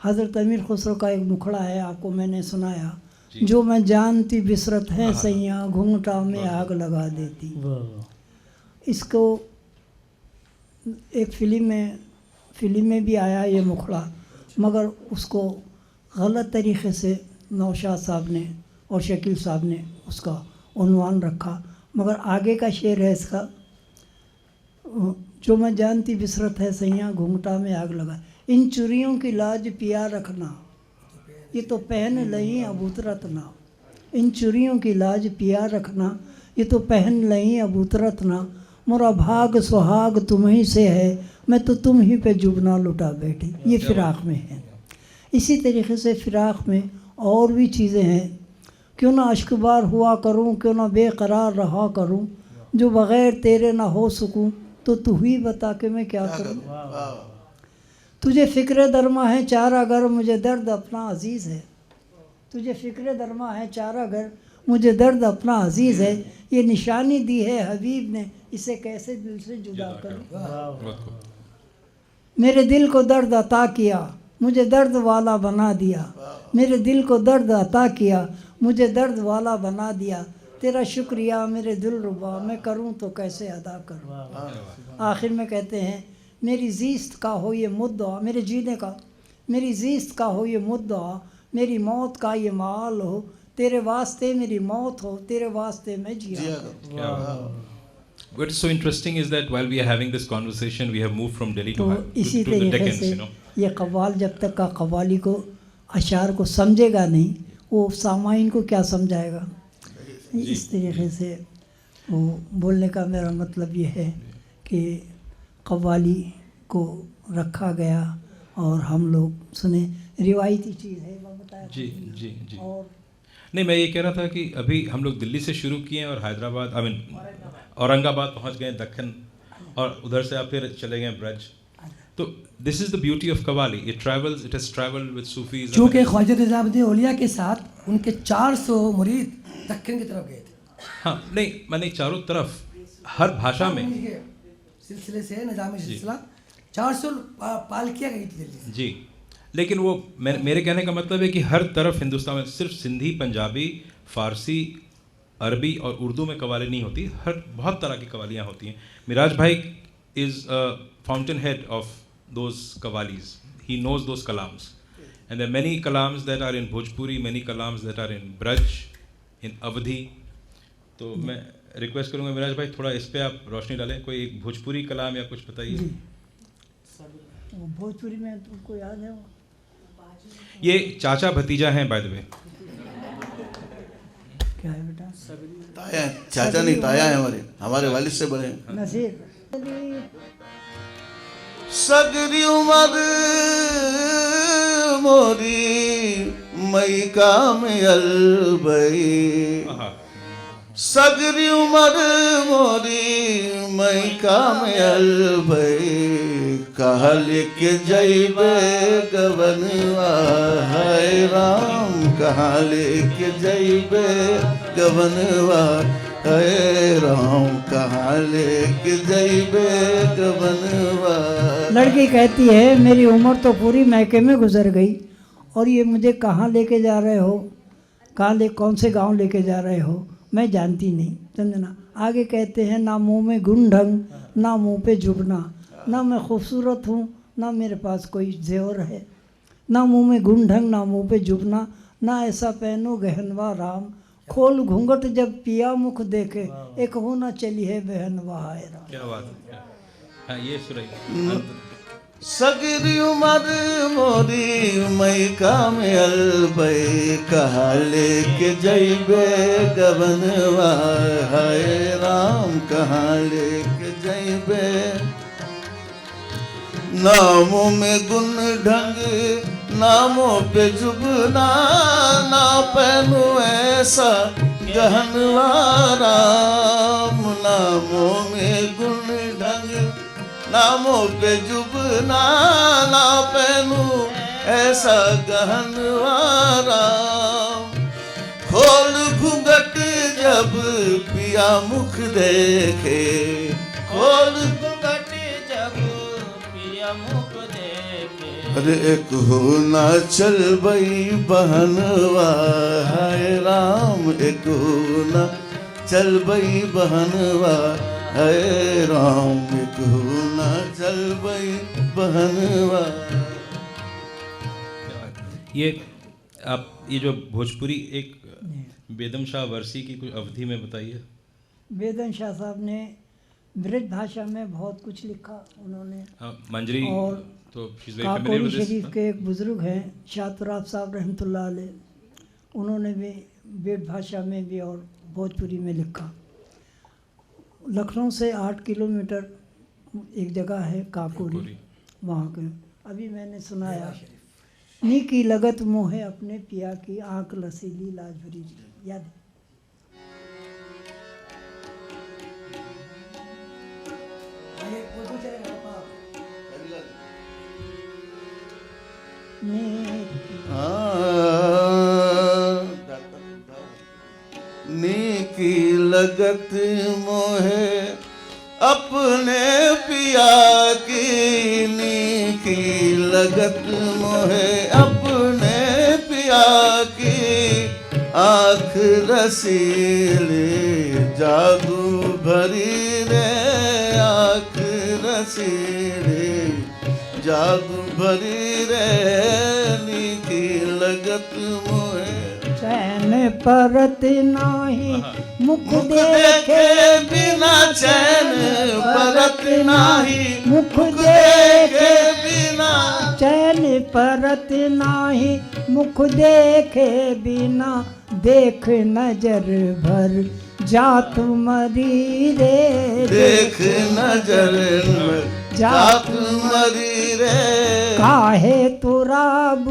हज़रत अमीर खुसरो का एक मुखड़ा है, आपको मैंने सुनाया, जो मैं जानती बिसरत है सैया घूंघटा में आग लगा देती। इसको एक फ़िल्म में भी आया ये मुखड़ा, मगर उसको गलत तरीक़े से नौशाद साहब ने और शकील साहब ने उसका उन्वान रखा, मगर आगे का शेर है इसका, जो मैं जानती बिसरत है सैयाँ घूंघटा में आग लगा, इन चुरियों की लाज पिया रखना, ये तो पहन लही अब उतरत ना, इन चुरियों की लाज पिया रखना, ये तो पहन लही अब उतरत ना, मोरा भाग सुहाग तुम ही से है, मैं तो तुम ही पे जुबना लुटा बैठी। ये फिराक में है। इसी तरीके से फिराक में और भी चीज़ें हैं। क्यों ना अश्कबार हुआ करूं, क्यों ना बेकरार रहा करूं, जो बग़ैर तेरे ना हो सकूं, तो तू ही बता के मैं क्या करूं। तुझे फ़िक्र दरमा है चारा घर, मुझे दर्द अपना अजीज़ है, तुझे फ़िक्र दरमा है चारा घर, मुझे दर्द अपना अजीज़ है, ये निशानी दी है हबीब ने, इसे कैसे दिल से जुदा करूं। मेरे दिल को दर्द अता किया, मुझे दर्द वाला बना दिया, मेरे दिल को दर्द अता किया, मुझे दर्द वाला बना दिया, तेरा शुक्रिया मेरे दिल रुबा, मैं करूं तो कैसे अदा करूं। आखिर में कहते हैं मेरी ज़ीस्त का हो ये मुद्दा, मेरे जीने का, मेरी ज़ीस्त का हो ये मुद्दा, मेरी मौत का ये माल हो, तेरे वास्ते मेरी मौत हो, तेरे वास्ते मैं जिया। What is so interesting is that while we are having this conversation, we have moved from Delhi तो इसी to the तरीके Deccans, से you know. ये कव्वाल जब तक का कव्वाली को अशार को समझेगा नहीं, वो सामाइन को क्या समझाएगा। इस तरीके से वो बोलने का मेरा मतलब ये है कि कव्वाली को रखा गया और हम लोग सुने, रिवायती चीज़ है वो बताया। जी जी जी। और नहीं, मैं ये कह रहा था कि अभी हम लोग दिल्ली से शुरू किए और हैदराबाद, आई मीन औरंगाबाद पहुंच गए, दक्कन, और उधर से आप फिर चले गए ब्रज। तो this is the beauty of qawwali, it travels, it has travelled with Sufis. चूँकि ख्वाजा निज़ामुद्दीन औलिया के साथ उनके 400 मुरीद दक्कन की तरफ गए थे। हाँ, नहीं मैंने चारों तरफ हर भाषा में सिलसिले से निज़ामी सिलसिला 400 पालकियाँ गई थी दिल्ली से। जी, लेकिन वो मेरे कहने का मतलब है कि हर तरफ हिंदुस्तान में सिर्फ सिंधी, पंजाबी, फ़ारसी, अरबी और उर्दू में कव्वाली नहीं होती, हर बहुत तरह की कव्वालियाँ होती हैं। मिराज भाई is a fountain head of those qawwalis, he knows those kalams, and there many kalams that are in Bhojpuri, many kalams that are in Braj, in Awadhi. तो मैं रिक्वेस्ट करूँगा मिराज भाई थोड़ा इस पर आप रोशनी डालें, कोई एक भोजपुरी कलाम या कुछ बताइए। वो भोजपुरी में तुमको याद है वो? ये चाचा भतीजा हैं बाय द वे। क्या है बेटा? ताया, चाचा नहीं ताया है हमारे वालिद से बड़े हैं। नसीर सगरी उमर मोरी मई काम अलबई, सगरी उमर मोरी मई काम अलबई, कहा लेके जइबे गवनवा है राम, कहा लेके जइबे गवनवा है राम, कहाँ लेके जइबे गवनवा। लड़की कहती है मेरी उम्र तो पूरी मैके में गुजर गई और ये मुझे कहाँ लेके जा रहे हो, कौन से गांव लेके जा रहे हो, मैं जानती नहीं, समझना। आगे कहते हैं ना मुंह में गुंढंग, ना मुंह पे जुबना, ना मैं खूबसूरत हूँ, ना मेरे पास कोई जेवर है, ना मुंह में गुंढंग, ना मुंह पे जुबना, ना ऐसा पहनो गहनवा राम, खोल घूंघट जब पिया मुख देखे, एक होना चली है बहनवा है राम। क्या बात है। हाँ, ये सुनाइए। सगरी उमर मोरी मई काम अलबई, कहा लेके जइबे गवनवा है राम, कहाँ लेके जइबे। नामों में गुण ढंग, नामों पे जुबना, ना पहनू ऐसा गहनवा राम, नामों में गुण ढंग, नामों पे जुबना, ना पहनू ऐसा गहनवा राम, खोल घूंघट जब पिया मुख देखे, खोल घूंघट जब पिया मुख देखे, अरे एक हो ना चल बई बहनवा है राम, एक हो ना चल बई बहनवा है राम, एक हो ना चल बई बहनवा। ये आप ये जो भोजपुरी एक बेदम शाह वर्सी की कुछ अवधि में बताइए। बेदम शाह साहब ने ब्रज भाषा में बहुत कुछ लिखा उन्होंने। मंजरी और तो she's very familiar Kakori with this, Sharif huh? के एक बुज़ुर्ग हैं शातुराब साहब रहमतुल्लाह अलैह, उन्होंने भी ब्रज भाषा में भी और भोजपुरी में लिखा। लखनऊ से 8 किलोमीटर एक जगह है काकोरी, काकोरी। वहाँ के अभी मैंने सुनाया, नी की लगत मोहे अपने पिया की आँख लसीली लाज भरी, याद है? ये उर्दू चलेगा पापा। नीकी लगत मोहे अपने पिया की, नीकी लगत मोहे अपने पिया की आँख रसीली जादू भरी रे, आँख रसीली जादू भरी रे, नीकी लगत मोहे चैन परत नाही मुख देखे बिना चैन परत नाही, मुख देखे बिना चैन परत नाही मुख देखे बिना, देख नजर भर जात मरी रे, देख नजर जात मरी रे, काहे तुराब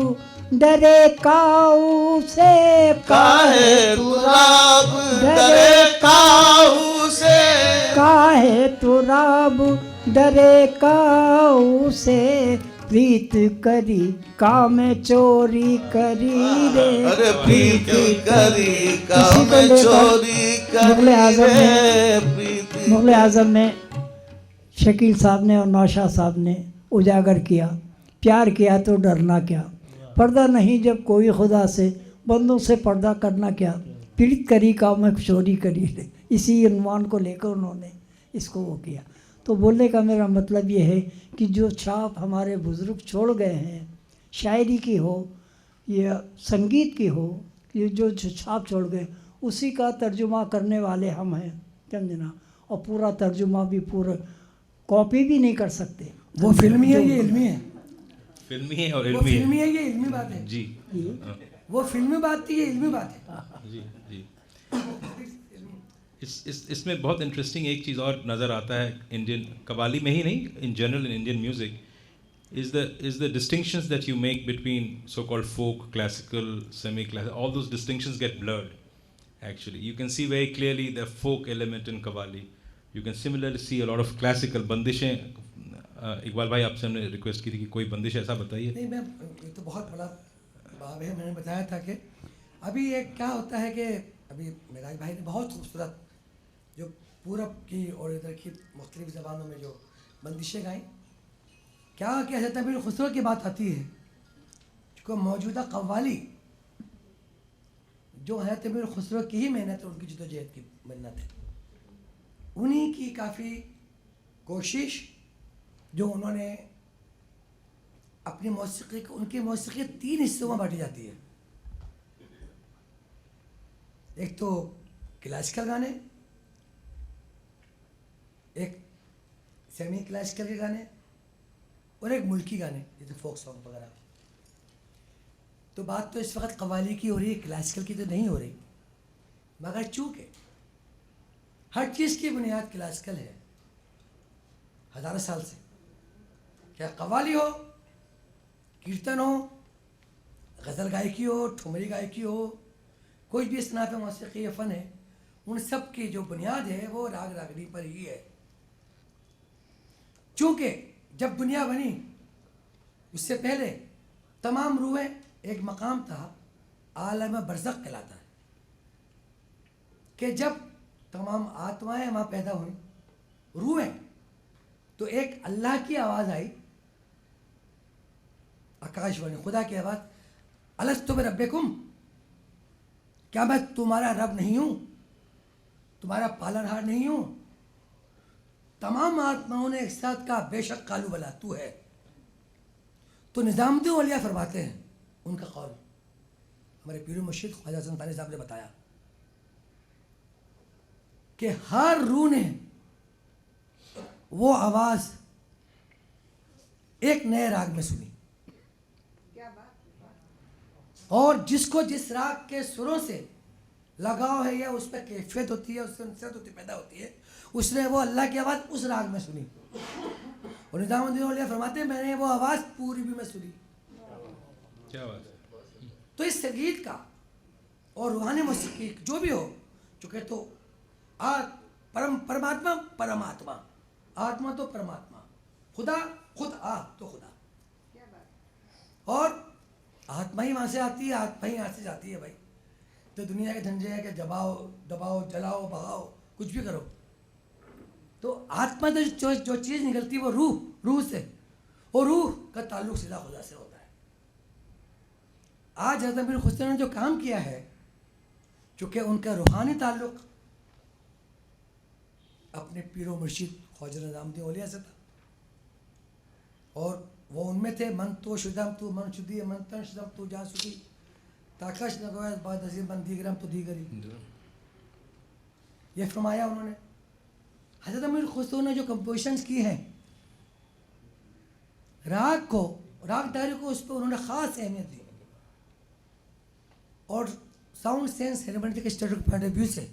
डरे काऊ से, काहे तुराब डरे काहू से, काहे तुराब डरे काऊ से, प्रीत करी काम चोरी करी रे, अरे प्रीत करी काम चोरी मुगल आजम करी ने, रे, प्रीत मुगल आजम ने शकील साहब ने और नौशाद साहब ने उजागर किया, प्यार किया तो डरना क्या, पर्दा नहीं जब कोई खुदा से, बंदों से पर्दा करना क्या, पीड़ित करी काम चोरी करी रे, इसी उन्वान को लेकर उन्होंने इसको वो किया। तो बोलने का मेरा मतलब ये है कि जो छाप हमारे बुज़ुर्ग छोड़ गए हैं, शायरी की हो या संगीत की हो, ये जो छाप छोड़ गए उसी का तर्जुमा करने वाले हम हैं, समझे ना। और पूरा तर्जुमा भी पूरा कॉपी भी नहीं कर सकते। वो फिल्मी है, ये इल्मी है। फिल्मी है और वो इल्मी फिल्मी है। है, ये इल्मी बात है। जी हाँ, वो फिल्मी बात थी, ये इल्मी बात है। जी जी। इसमें बहुत इंटरेस्टिंग एक चीज़ और नज़र आता है इंडियन कव्वाली में ही नहीं, in general in Indian music, is the distinctions that you make between so-called folk, classical, semi-classical. All those distinctions get blurred. Actually, you can see very clearly the folk element in Qawwali. You can similarly see a lot of classical बंदिशें। इकबाल भाई आपसे हमने request की थी कि कोई बंदिश ऐसा बताइए। नहीं, मैं ये तो बहुत बड़ा बाब है। मैंने बताया था कि अभी एक क्या होता है कि अभी मेराज भाई ने बहुत खूबसूरत जो पूरब की और इधर की मुख्तलिफ ज़बानों में जो बंदिशें गाई, क्या कह जाता है, मेरे खुसरो की बात आती है जो मौजूदा कव्वाली जो है तो मेरे खुसरो की ही मेहनत है, उनकी जदोजहद की मेहनत है, उन्हीं की काफ़ी कोशिश जो उन्होंने अपनी मौसीकी को, उनकी मौसीकी 3 हिस्सों में बांटी जाती है। एक तो क्लासिकल गाने, एक सेमी क्लासिकल के गाने और एक मुल्की गाने जैसे फोक सॉन्ग वगैरह। तो बात तो इस वक्त कव्वाली की हो रही है, क्लासिकल की तो नहीं हो रही, मगर चूँकि हर चीज़ की बुनियाद क्लासिकल है हज़ारों साल से, क्या कव्वाली हो, कीर्तन हो, गज़ल गायकी हो, ठुमरी गायकी हो, कोई भी सनात मौसीकी या फ़न है, उन सब की जो बुनियाद है वो राग रागनी पर ही है। चूँकि जब दुनिया बनी उससे पहले तमाम रूहें, एक मकाम था आलम बरज़ख कहलाता है, कि जब तमाम आत्माएं वहाँ पैदा हुई, रूहें, तो एक अल्लाह की आवाज़ आई, आकाशवाणी, खुदा की आवाज़, अलस्तु बिरब्बिकुम, क्या मैं तुम्हारा रब नहीं हूँ, तुम्हारा पालनहार नहीं हूँ? तमाम आत्माओं ने एक साथ कहा, बेशक कालू बला तू है। तो निज़ामुद्दीन औलिया फरमाते हैं, उनका कौल हमारे पीर मुर्शिद ख्वाजा हसन थानी साहब ने बताया कि हर रूह ने वो आवाज़ एक नए राग में सुनी, और जिसको जिस राग के सुरों से लगाव है या उस पर कैफियत होती है, उससे उनसे होती पैदा होती है, उसने वो अल्लाह की आवाज़ उस राग में सुनी। और निज़ामुद्दीन औलिया फरमाते हैं मैंने वो आवाज़ पूरी भी में सुनी। क्या बात है। तो इस संगीत का और रूहानी मौसीकी जो भी हो, चूँकि तो परमात्मा परमात्मा, आत्मा तो परमात्मा, खुदा खुद तो खुदा, और आत्मा ही वहाँ से आती है, आत्मा ही यहाँ से जाती है भाई। तो दुनिया के झंझे है कि जबाओ दबाओ जलाओ भगाओ कुछ भी करो, तो आत्मा तो जो चीज़ निकलती है वो रूह से, और रूह का ताल्लुक सीधा खुदा से होता है। आज हज़रत अमीर खुसरो ने जो काम किया है, चूँकि उनका रूहानी ताल्लुक अपने पीरो मुर्शिद ख्वाजा निज़ामुद्दीन औलिया से था, और वो उनमें थे मन तो शुदम तू मन शुदी मन तन शुदम तू जा सुखी ताकश लगवाए बाद अजीम मन दीगरम तो दीगरी, ये फरमाया उन्होंने। हज़रत अमीर खुसरो ने जो कंपोजिशंस की हैं, रागदारी को उस पर उन्होंने ख़ास अहमियत दी, और sound sense hermeneutic study point of view से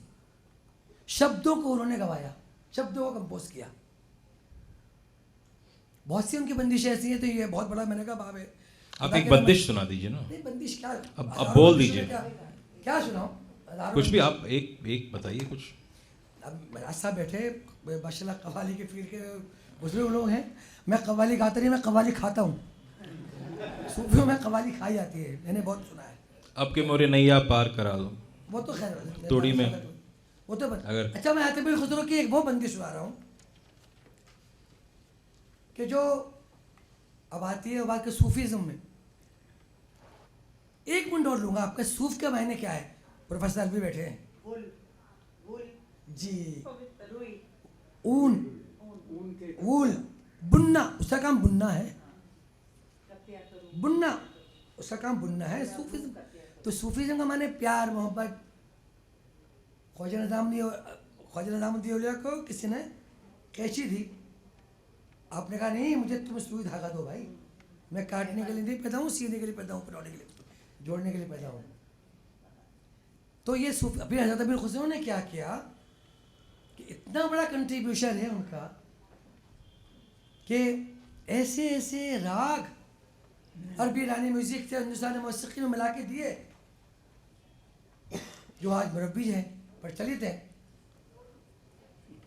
शब्दों को उन्होंने गवाया, शब्दों को कंपोज किया। बहुत सी उनकी बंदिशें ऐसी हैं, तो ये बहुत बड़ा मैंने कहा बाब है। आप एक बंदिश सुना दीजिए ना। नहीं बंदिश क्या, अब बोल दीजिए। क्या सुनाऊं? कुछ भी आप एक बताइए कुछ। अब महाराज साहब बैठे माशाल्लाह कव्वाली के फील्ड के बुजुर्ग लोग हैं, मैं कव्वाली गाता नहीं, मैं कव्वाली खाता हूँ। सूफियों में कव्वाली खाई जाती है, मैंने बहुत सुना है। अब के मोरे नैया पार करा दो, वो तो खैर तोड़ी में वो तो अगर अच्छा, मैं हज़रत अमीर खुसरो की एक वो बंदिश सुना रहा हूँ कि जो अब आती है बात के सूफीज़म में। एक मिनट और लूँगा आपका। सूफ के मायने क्या है? प्रोफेसर भी बैठे हैं जी। ऊन वूल बुनना, उसका काम बुनना है, बुनना उसका काम बुनना है। सूफीज़म, तो सूफीज़म का माने प्यार मोहब्बत। ख्वाजा निज़ामुद्दीन औलिया को किसी ने कैंची दी, आपने कहा नहीं मुझे तुम सुई धागा दो भाई, मैं काटने के लिए नहीं पैदा हूँ, सीने के लिए पैदा हूँ, पटौने के लिए, जोड़ने के लिए पैदा हूँ। तो ये सूफी अभी हज़रत अमीर खुसरो ने क्या किया कि इतना बड़ा कंट्रीब्यूशन है उनका कि ऐसे ऐसे राग अरबी ईरानी म्यूज़िक से हिंदुस्तानी मौसीकी में मिला के दिए जो आज मुरब्बी हैं, प्रचलित है।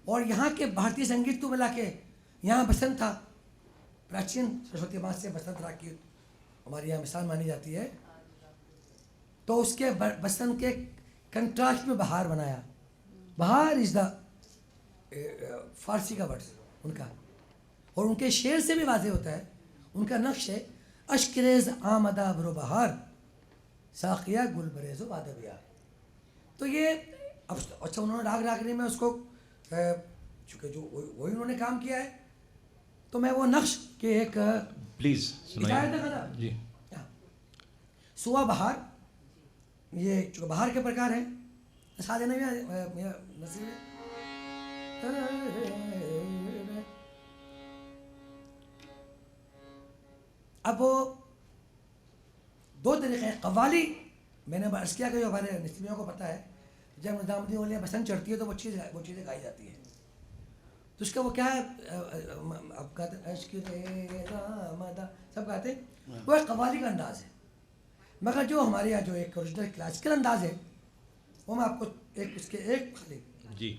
और यहाँ के भारतीय संगीत को मिला के, यहाँ बसंत था, प्राचीन सरस्वती मास से बसंत राग की हमारी यहाँ मिसाल मानी जाती है, तो उसके बसंत के कंट्रास्ट में बहार बनाया। बहार इज़ द फारसी का वर्ड उनका, और उनके शेर से भी वाज़ेह होता है। उनका नक्श है अश्करेज आमदा बरो बहार साकिया गुल बरेज़ो वादबिया। तो ये अब अच्छा उन्होंने राग रागनी में उसको चूँकि जो वही उन्होंने काम किया है, तो मैं वो नक्श के एक प्लीज सुनाइए जी। सुआ बहार, ये चूँकि बहार के प्रकार हैं, साथ देना भी नसीब है। अब वो दो तरीके हैं। कव्वाली मैंने अर्ज़ किया कि जो हमारे नसीबियों को पता है, जब निज़ामुद्दीन औलिया बसंत चढ़ती है तो वो चीज़ें गाई जाती हैं। तो उसका वो क्या है, अब कहते सब गाते हैं, वो एक कव्वाली का अंदाज़ है। मगर जो हमारे यहाँ जो एक ओरिजिनल क्लासिकल अंदाज़ है, वो मैं आपको एक उसके एक खाली जी।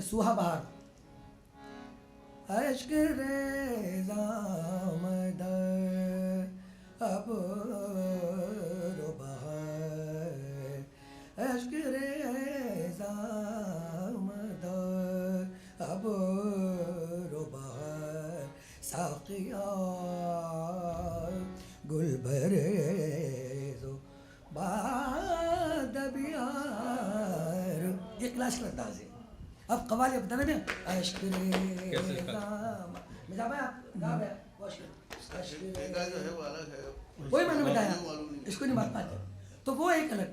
सुहा बहार अश्क रेज़ा मद अब रो बहार, अश्क रेज़ा मद अब रो बहार साक़िया गुल बरेज़ो बादबियार। ये क्लासिकल अंदाज़ है। अब कव्वाली बताना में अश्क वही मैंने बताया, इसको नहीं बात पाते। तो वो एक अलग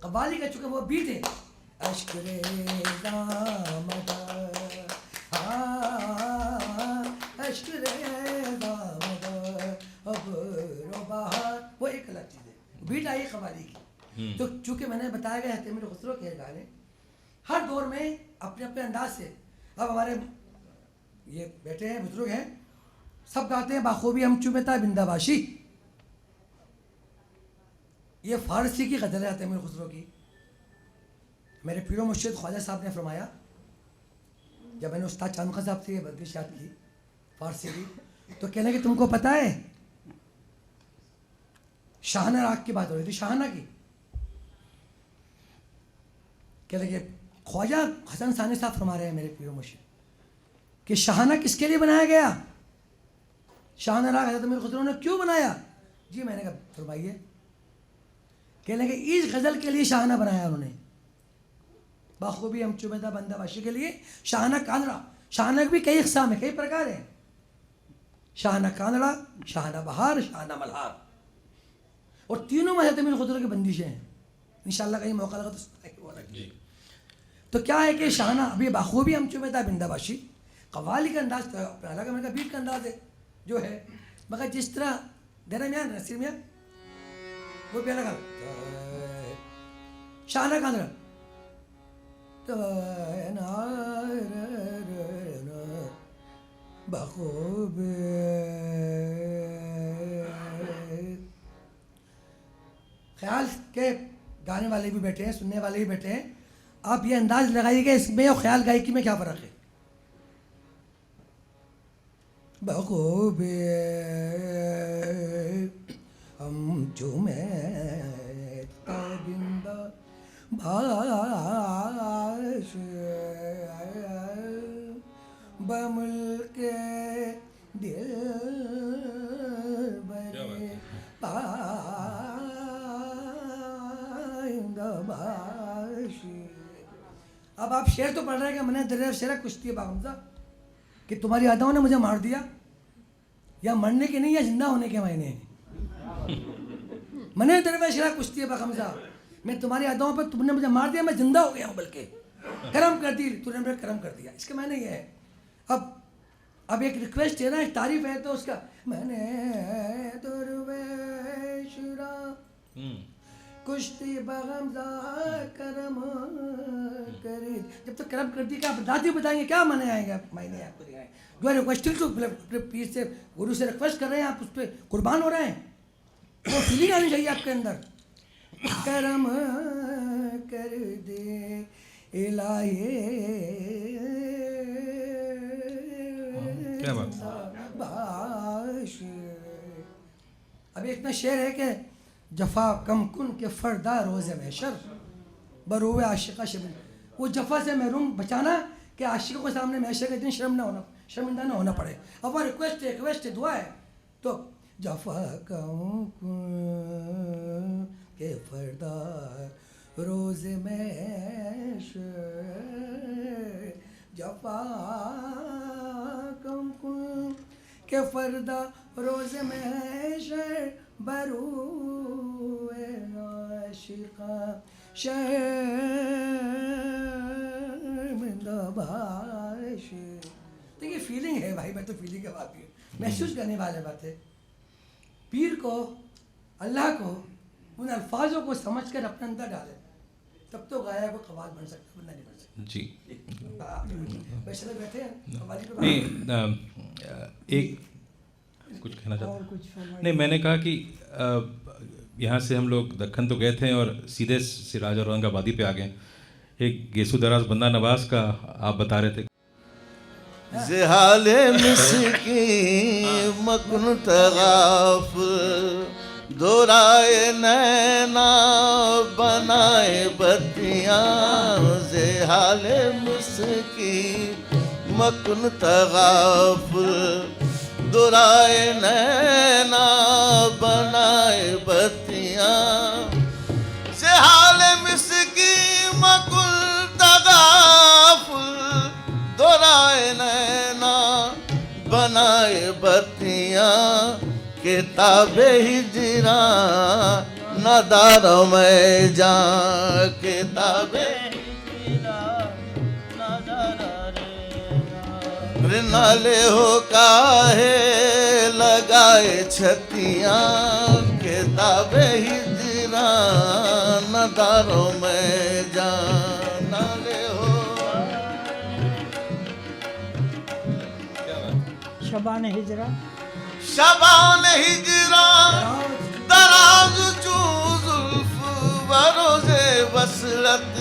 कव्वाली का, चूँकि वो बीट है, अश्क रेज़ा मदद, अश्क रेज़ा मदद, अब रो बहार, वो एक अलग चीज़ है, बीट आई कव्वाली की। तो चूंकि मैंने बताया गया है तमीर खुसरो के गाने हर दौर में अपने अपने अंदाज से, अब हमारे ये बैठे हैं बुजुर्ग हैं, सब गाते हैं बाखूबी हम चुमेता बिंदाबाशी, ये फारसी की गज़ल है तमीर खुसरो की। मेरे पीरो मुर्शिद ख्वाजा साहब ने फरमाया, जब मैंने उस्ताद चांद खां साहब से ये बंदिश याद की फारसी की, तो कहने कि तुमको पता है शाहना राग की बात हो रही थी, शाहना की, कह लगे ख्वाजा हसन सानी साहब फरमा रहे हैं मेरे पीरो मुर्शिद कि शाहना किसके लिए बनाया गया, शाहना राग हज़रत अमीर खुसरो ने क्यों बनाया। जी मैंने कहा फरमाइए। कह लगे इस गज़ल के लिए शाहना बनाया उन्होंने, बाखूबी हम चुमेदा बंदाबाशी के लिए शाहना कांदड़ा। शाहना भी कई इक़साम है, कई प्रकार हैं, शाहना कांदड़ा, शाहना बहार, शाहना मल्हार, और तीनों में हज़रत अमीर खुसरो की बंदिशें हैं। इंशाअल्लाह कहीं मौका लगा तो क्या है कि शाहना अभी बाखूबी हम चुमेदा बिंदाबाशी कव्वाली का अंदाज तो अपना अलग है, बीट का अंदाज है जो है, मगर जिस तरह देना मियाँ नसीर मियाँ वो भी अलग है। शाहना कांदड़ा बाखूबी ख्याल के गाने वाले भी बैठे हैं, सुनने वाले भी बैठे हैं, आप ये अंदाज लगाइएगा इसमें और ख्याल गायकी में क्या फ़र्क है। बखूबी हम चुमेता बिंदाबाश बमुल्के दिल बरे अब आप शेर तो पढ़ रहे हैं कि मैंने दरिया शेरा कुश्ती है बागमजा कि तुम्हारी अदाओं ने मुझे मार दिया, या मरने के नहीं या जिंदा होने के मायने हैं। मैंने दरिया शेरा कुश्ती है बागमजा, मैं तुम्हारी अदाओं पर तुमने मुझे मार दिया, मैं जिंदा हो गया हूँ, बल्कि करम कर दी तूने, मुझे करम कर दिया, इसके मायने ये है। अब एक रिक्वेस्ट है ना, एक तारीफ है, तो उसका मैंने दुर्वेशरा कुश्ती बगमजा करम कर, जब तक करम कर दी क्या दादी बताएंगे, क्या माने आएंगे मायने आपको दिखाएं। जो है रिक्वेस्टिंग टू अपने पीर से गुरु से रिक्वेस्ट कर रहे हैं, आप उस पर कुर्बान हो रहे हैं, वो फीलिंग आनी चाहिए आपके अंदर। करम कर दे इलाही, क्या बात। अब इतना शेर है कि जफ़ा कम कुन के फरदा रोज़े महशर बरूए आशिका शबिन, वो जफ़ा से महरूम बचाना कि आशिकों के सामने महशर के दिन शर्मिंदा ना होना पड़े। अब वो रिक्वेस्ट है, दुआ है, तो जफ़ा कम कुन के फरदा रोज़े महशर, जफ़ा कम कुन के फरदा रोज़े महशर बरूए आशिका शर्मिंदाबाश। तो ये फीलिंग है भाई, मैं तो फीलिंग के बात महसूस करने वाले बात है। पीर को, अल्लाह को उन अल्फाजों को समझ कर अपने अंदर डाले, तब तो गाया को कव्वाल बन सकता, वरना नहीं बन सकता। जी वैसे बैठे हैं कव्वाली पे नहीं, एक कुछ कहना चाहता हूँ। नहीं, मैंने कहा कि यहाँ से हम लोग दक्खन तो गए थे और सीधे सिराज और औरंगाबादी पे आ गए। एक गेसू दराज बंदा नवाज का आप बता रहे थे। ज़हाले मिस्की मकुन तगाफुल दोराए नैना बनाए बत्तियाँ, ज़हाले मिस्की मकुन तगाफुल दोराए नैना बनाए बत्तियाँ, ज़हाले मिस्की मकुन तगाफुल दोराए नैना बनाए बत्तियाँ, किताबे हिजरा नदार में जा, किताबे नाले हो काहे लगाए छतियां के दावे हिजरा नदारों में जान नाले हो। शबान हिजरा शबान हिजरा दराज चू जुल्फ बरोज़े वसलत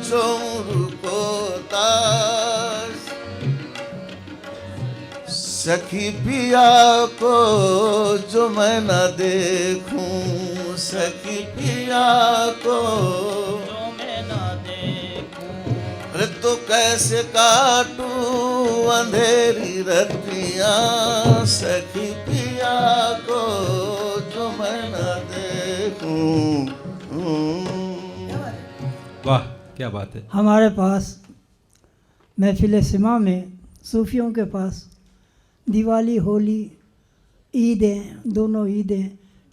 चोर को ताश सखी पिया को जो मैं न देखूं सखी पिया को जो मैं न देखूं अरे तो कैसे काटूं अंधेरी रतियां सखी पिया को जो मैं न देखूं। वाह क्या बात है। हमारे पास महफिल सिमा में सूफियों के पास दिवाली होली ईदें दोनों ईदें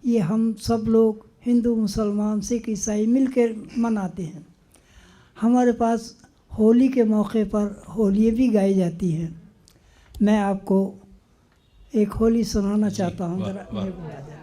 ये हम सब लोग हिंदू मुसलमान सिख ईसाई मिलकर मनाते हैं। हमारे पास होली के मौके पर होली भी गाई जाती हैं। मैं आपको एक होली सुनाना चाहता हूँ। वाह, जरा वाह। मेरे को बुला देना।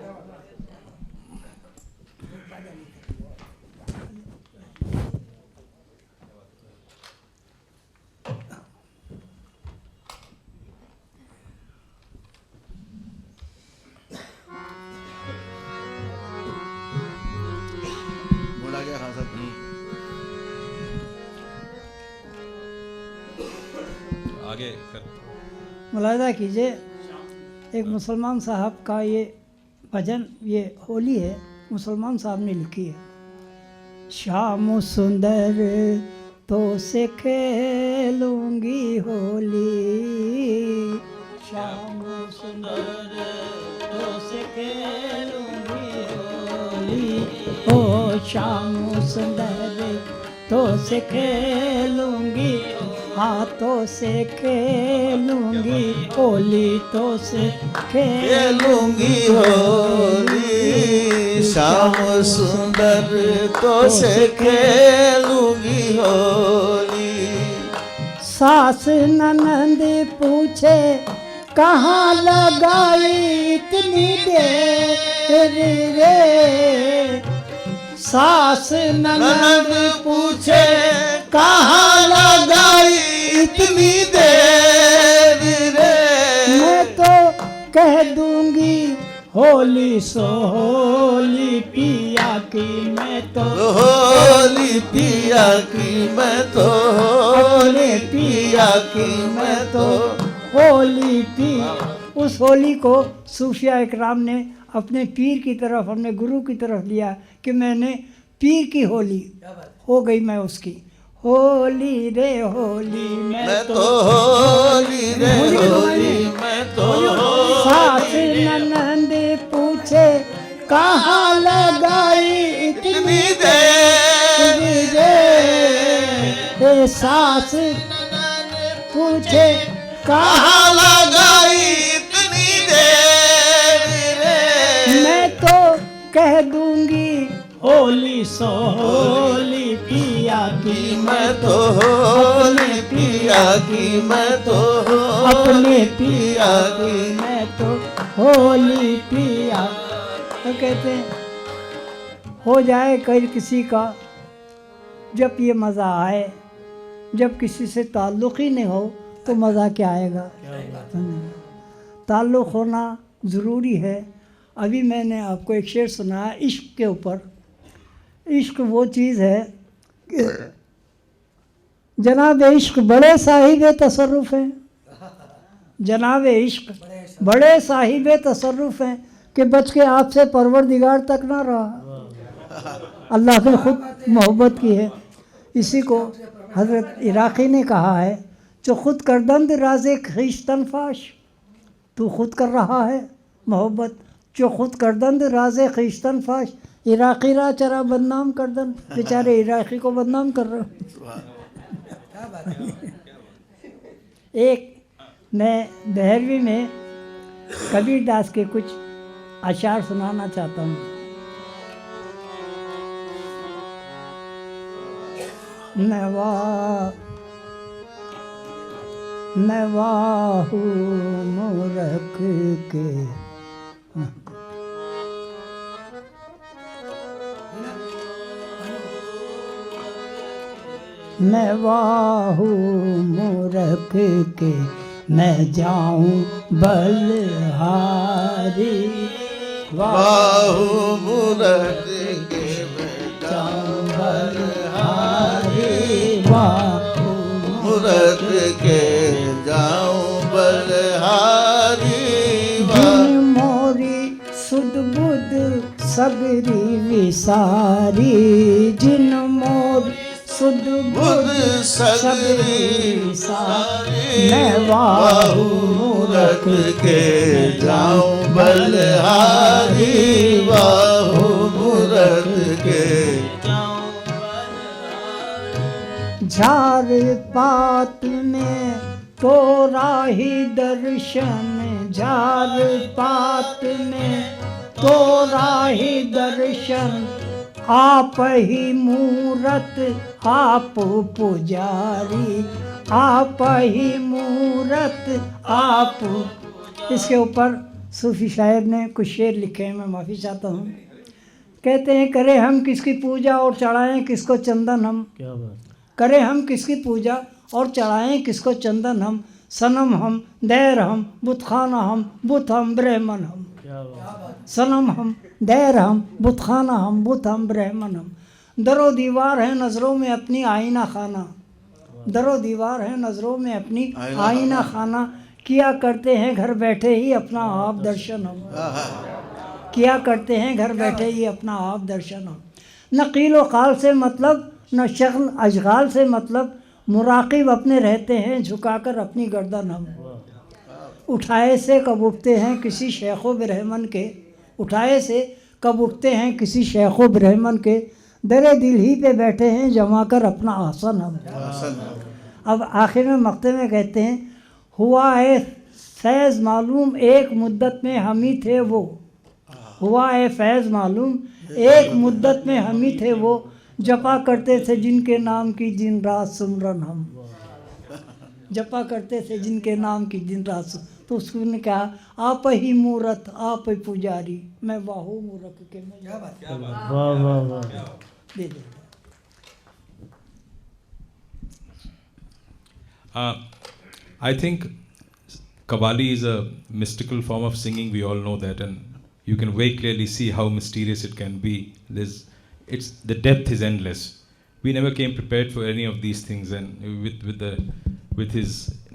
घोड़ा गया खान साहब। आगे कर। मुलाहिदा कीजिए एक मुसलमान साहब का ये भजन ये होली है मुसलमान साहब ने लिखी है। शाम सुंदर तो से खेलूंगी होली शाम सुंदर तो से खेलूंगी होली ओ शाम सुंदर तो से खेलूंगी हाथों से खेलूंगी होली तो से खेलूंगी होली शाम सुंदर तो से खेलूंगी होली। सास ननंद पूछे कहाँ लगाई इतनी देर रे सास ननंद पूछे कहाँ लगाई इतनी देर रे मैं तो कह दूंगी होली सो होली पिया की मैं तो होली पिया की मैं तो होली पिया की मैं तो होली पी उस होली को सूफिया इकराम ने अपने पीर की तरफ अपने गुरु की तरफ लिया कि मैंने पीर की होली हो गई मैं उसकी होली रे होली मैं तो होली रे होली मैं तो सास ननंद पूछे कहाँ लगाई इतनी देर रे सास पूछे कहाँ लगाई इतनी देर रे मैं तो कह दूंगी होली सो होली पिया की मैं तो होली पिया की मैं तो अपने पिया की मैं तो होली पिया तो कहते हैं हो जाए कहीं किसी का जब ये मज़ा आए जब किसी से ताल्लुक़ ही नहीं हो तो मज़ा क्या आएगा। ताल्लुक़ होना ज़रूरी है। अभी मैंने आपको एक शेर सुनाया इश्क के ऊपर। इश्क वो चीज़ है कि जनाब इश्क बड़े साहिब तसर्रुफ़ हैं जनाब इश्क बड़े साहिब तसर्रुफ़ हैं कि बच के आपसे परवरदिगार तक ना रहा। अल्लाह ने खुद मोहब्बत की है। इसी को हज़रत इराक़ी ने कहा है जो ख़ुद करदंद राज़े ख़ीश्तन फाश तू ख़ुद कर रहा है मोहब्बत जो ख़ुद करदंद राज़े ख़ीश्तन फाश इराक़ी रा चरा बदनाम करदन बेचारे इराक़ी को बदनाम कर रहे एक मैं बहरवी में कबीर दास के कुछ अशार सुनाना चाहता हूँ। नवा मैं वाहू मूरख के। मैं वाहू मूरख के मैं जाऊं बलहारी। बाहु मूरत के मैं जाऊं बलहारी। वाहू मूरत के जाऊं बलहारी। जिन मोरी सुध बुध सगरी विसारी। जिन मोरी सुध बुध सगरी विसारी। मैं वाहू मूरत के जाऊं बलहारी। बाहु मूरत के झार पात में तो राही दर्शन। झार पात में तो राही दर्शन। आप ही मूरत आप पुजारी। आप ही मूरत आप। इसके ऊपर सूफी शायर ने कुछ शेर लिखे हैं, मैं माफ़ी चाहता हूँ। कहते हैं करें हम किसकी पूजा और चढ़ाएं किसको चंदन हम। क्या बात। करें हम किसकी पूजा और चढ़ाएं किसको चंदन हम। सनम हम दैर हम बुतखाना हम बुत हम ब्रह्मन हम। सनम हम दैर हम बुतखाना हम बुत हम ब्रह्मन हम। दरो दीवार है नज़रों में अपनी आईना खाना। दरो दीवार है नज़रों में अपनी आईना खाना। किया करते हैं घर बैठे ही अपना आप दर्शन हम। किया करते हैं घर बैठे ही अपना आप दर्शन हम। न कील व काल से मतलब न शक्ल अजगाल से मतलब। मुराकिब अपने रहते हैं झुकाकर अपनी गर्दन हम। उठाए से कब उठते हैं किसी शेखो ब्रह्मन के। उठाए से कब उठते हैं किसी शेखो ब्रह्मन के। दरे दिल ही पे बैठे हैं जमा कर अपना आसन हम। अब आखिर में मक्ते में कहते हैं हुआ है फैज़ मालूम एक मुद्दत में हम ही थे वो। हुआ है फैज़ मालूम एक मुद्दत में हम ही थे वो। जपा करते थे जिनके नाम की दिन रात सुमरन हम। जपा करते थे जिनके नाम की दिन रात तो उसने कहा आप ही मूरत आप ही पुजारी। मैं वाहू मूरख के मैं। क्या बात। वाह वाह वाह। दे दे। I think Qawwali is a mystical form of singing. We all know that, and you can very clearly see how mysterious it can be. The depth is endless. We never came prepared for any of these things, and with his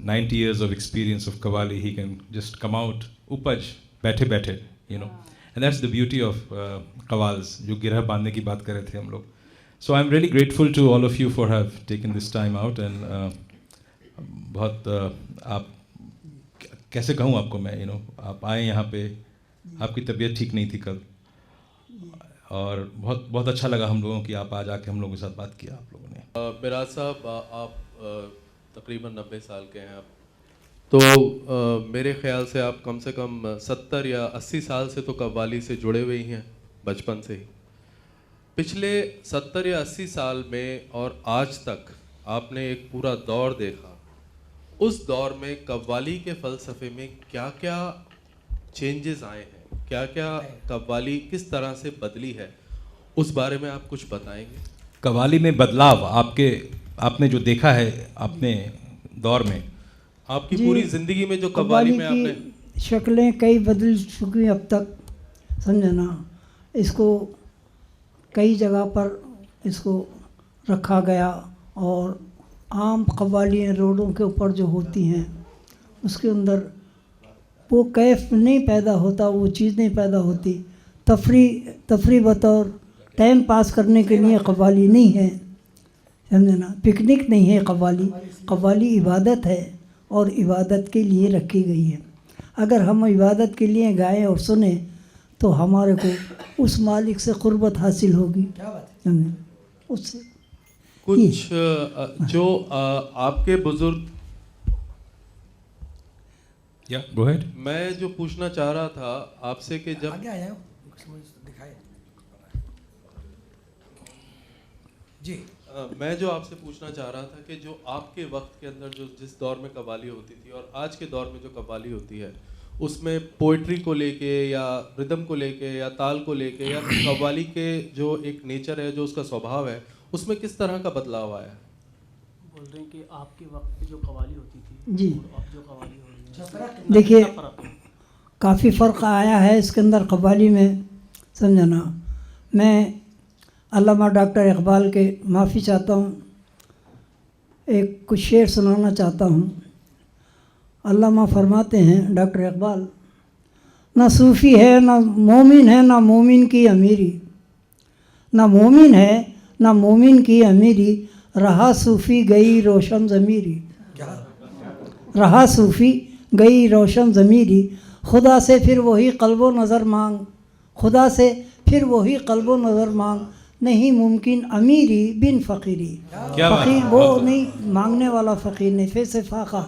90 years of experience of Qawwali, he can just come out upaj बैठे, you know, and that's the beauty of Qawwals. जो गिरह बांधने की बात कर रहे थे हम लोग. So I'm really grateful to all of you for have taken this time out, and बहुत आप कैसे कहूँ आपको मैं, you know, आप आए यहाँ पे, आपकी तबीयत ठीक नहीं थी कल, और बहुत बहुत अच्छा लगा हम लोगों की आप आज आके हम लोगों के साथ बात किया आप लोगों ने। मिराज साहब, आप तकरीबन 90 साल के हैं आप, तो मेरे ख़्याल से आप कम से कम 70 या 80 साल से तो कव्वाली से जुड़े हुए ही हैं, बचपन से ही। पिछले 70 या 80 साल में और आज तक आपने एक पूरा दौर देखा। उस दौर में कव्वाली के फ़लसफ़े में क्या क्या चेंजेस आए हैं, क्या क्या कव्वाली किस तरह से बदली है, उस बारे में आप कुछ बताएंगे? कव्वाली में बदलाव आपने जो देखा है अपने दौर में, आपकी पूरी ज़िंदगी में जो कव्वाली में आपने शक्लें कई बदल चुकी अब तक, समझे ना। इसको कई जगह पर इसको रखा गया, और आम कव्वालियाँ रोडों के ऊपर जो होती हैं उसके अंदर वो कैफ नहीं पैदा होता, वो चीज़ नहीं पैदा होती। तफरी बतौर टाइम पास करने के लिए कव्वाली नहीं है, समझे ना। पिकनिक नहीं है कव्वाली। कव्वाली इबादत है और इबादत के लिए रखी गई है। अगर हम इबादत के लिए गाएं और सुने तो हमारे को उस मालिक से क़ुर्बत हासिल होगी, समझे। उससे कुछ जो आपके बुजुर्ग, या गो अहेड। मैं जो पूछना चाह रहा था आपसे कि जब आगे आ जाओ, दिखाए। जी मैं जो आपसे पूछना चाह रहा था कि जो आपके वक्त के अंदर जो जिस दौर में कव्वाली होती थी और आज के दौर में जो कव्वाली होती है, उसमें पोइट्री को लेके या रिदम को लेके या ताल को लेके या कव्वाली के जो एक नेचर है, जो उसका स्वभाव है, उसमें किस तरह का बदलाव आया है? बोल रहे हैं कि आपके वक्त पे जो कव्वाली होती थी जी। और अब जो कव्वाली हो रही है, देखिए क्या फ़र्क है? काफ़ी फ़र्क आया है इसके अंदर कव्वाली में, समझना। मैं अल्लामा डॉक्टर इकबाल के माफ़ी चाहता हूँ, एक कुछ शेर सुनाना चाहता हूँ। अल्लामा फरमाते हैं, डॉक्टर इकबाल, ना सूफ़ी है ना मोमिन है ना मोमिन की अमीरी, ना मोमिन है ना मोमिन की अमीरी, रहा सूफ़ी गई रोशन ज़मीरी, रहा सूफ़ी गई रोशन ज़मीरी, खुदा से फिर वही क़ल्बो नज़र मांग, खुदा से फिर वही क़ल्बो नज़र मांग, नहीं मुमकिन अमीरी बिन फ़कीरी। फ़कीर वो नहीं, मांगने वाला फ़कीर नहीं, फैसे फ़ाक़ा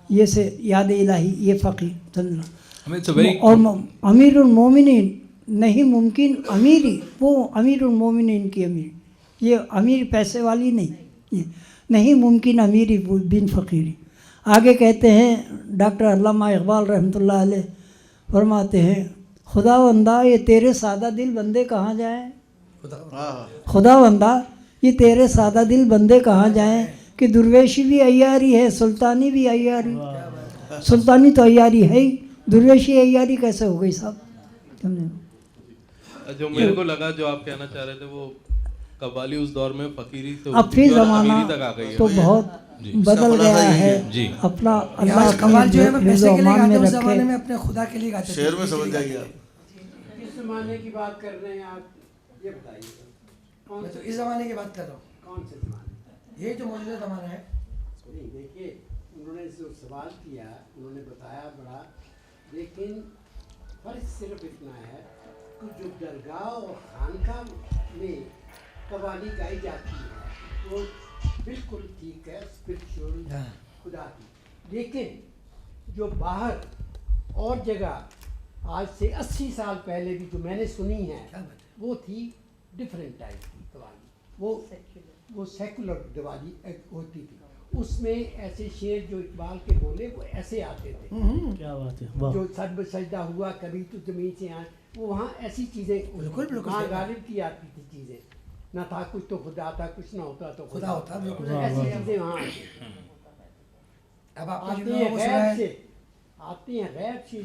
ये से याद इलाही, ये फ़कीर, समझना। I mean, it's a very और अमीरुल मोमिनीन नहीं मुमकिन अमीरी, वो अमीरुल मोमिनीन की अमीर, ये अमीर पैसे वाली नहीं, ये नहीं मुमकिन अमीरी बिन फ़कीरी। आगे कहते हैं डॉक्टर अल्लामा इकबाल रहमतुल्लाह अलैह फरमाते हैं, खुदावंदा ये तेरे सादा दिल बंदे कहाँ जाएं, खुदावंदा ये तेरे सादा दिल बंदे कहाँ जाएं, कि दुर्वेशी भी अय्यारी है, सुल्तानी भी अय्यारी, सुल्तानी तो अय्यारी है ही, दुर्वेशी अय्यारी कैसे हो गई साहब, समझे। जो मेरे को लगा जो आप कहना चाह रहे थे, वो कव्वाली उस दौर में फकीरी से अब फिर ज़माना तक आ गई है। तो बहुत बदल गया है जी। अपना अल्लाह कव्वाल जो है मैं पैसे के लिए मान गाते में उस ज़माने रखे। में अपने खुदा के लिए गाते थे। शेर में समझ जाइए आप। किस ज़माने की बात कर रहे हैं आप, ये बताइए। मैं तो इस ज़माने की बात कर रहा हूँ, कौन से ज़माने? ये जो मौजूदा ज़माना है। नहीं, देखिए उन्होंने जो सवाल किया, उन्होंने बताया बड़ा, लेकिन फर्क सिर्फ इतना है कि जो दरगाह और खानका में कव्वाली गाई जाती है वो बिल्कुल ठीक है, स्पिरिचुअल खुदा की, लेकिन जो बाहर और जगह आज से 80 साल पहले भी जो मैंने सुनी है, वो थी डिफरेंट टाइप की कव्वाली, वो सेकुलर दिवाली होती थी। उसमें ऐसे शेर जो इकबाल के बोले वो ऐसे आते थे, क्या बात है, वाह। जो सजब सजदा हुआ कभी तो ज़मीन से आए, वो वहाँ ऐसी चीज़ें, बिल्कुल वहाँ गालिब की आती थी चीज़ें, ना था कुछ तो खुदा था, कुछ ना होता तो खुदा होता, बिल्कुल ऐसी चीज़ें वहाँ आती अब आपको आती जो हैं वो सुना गैब है, से, आती हैं गैब से,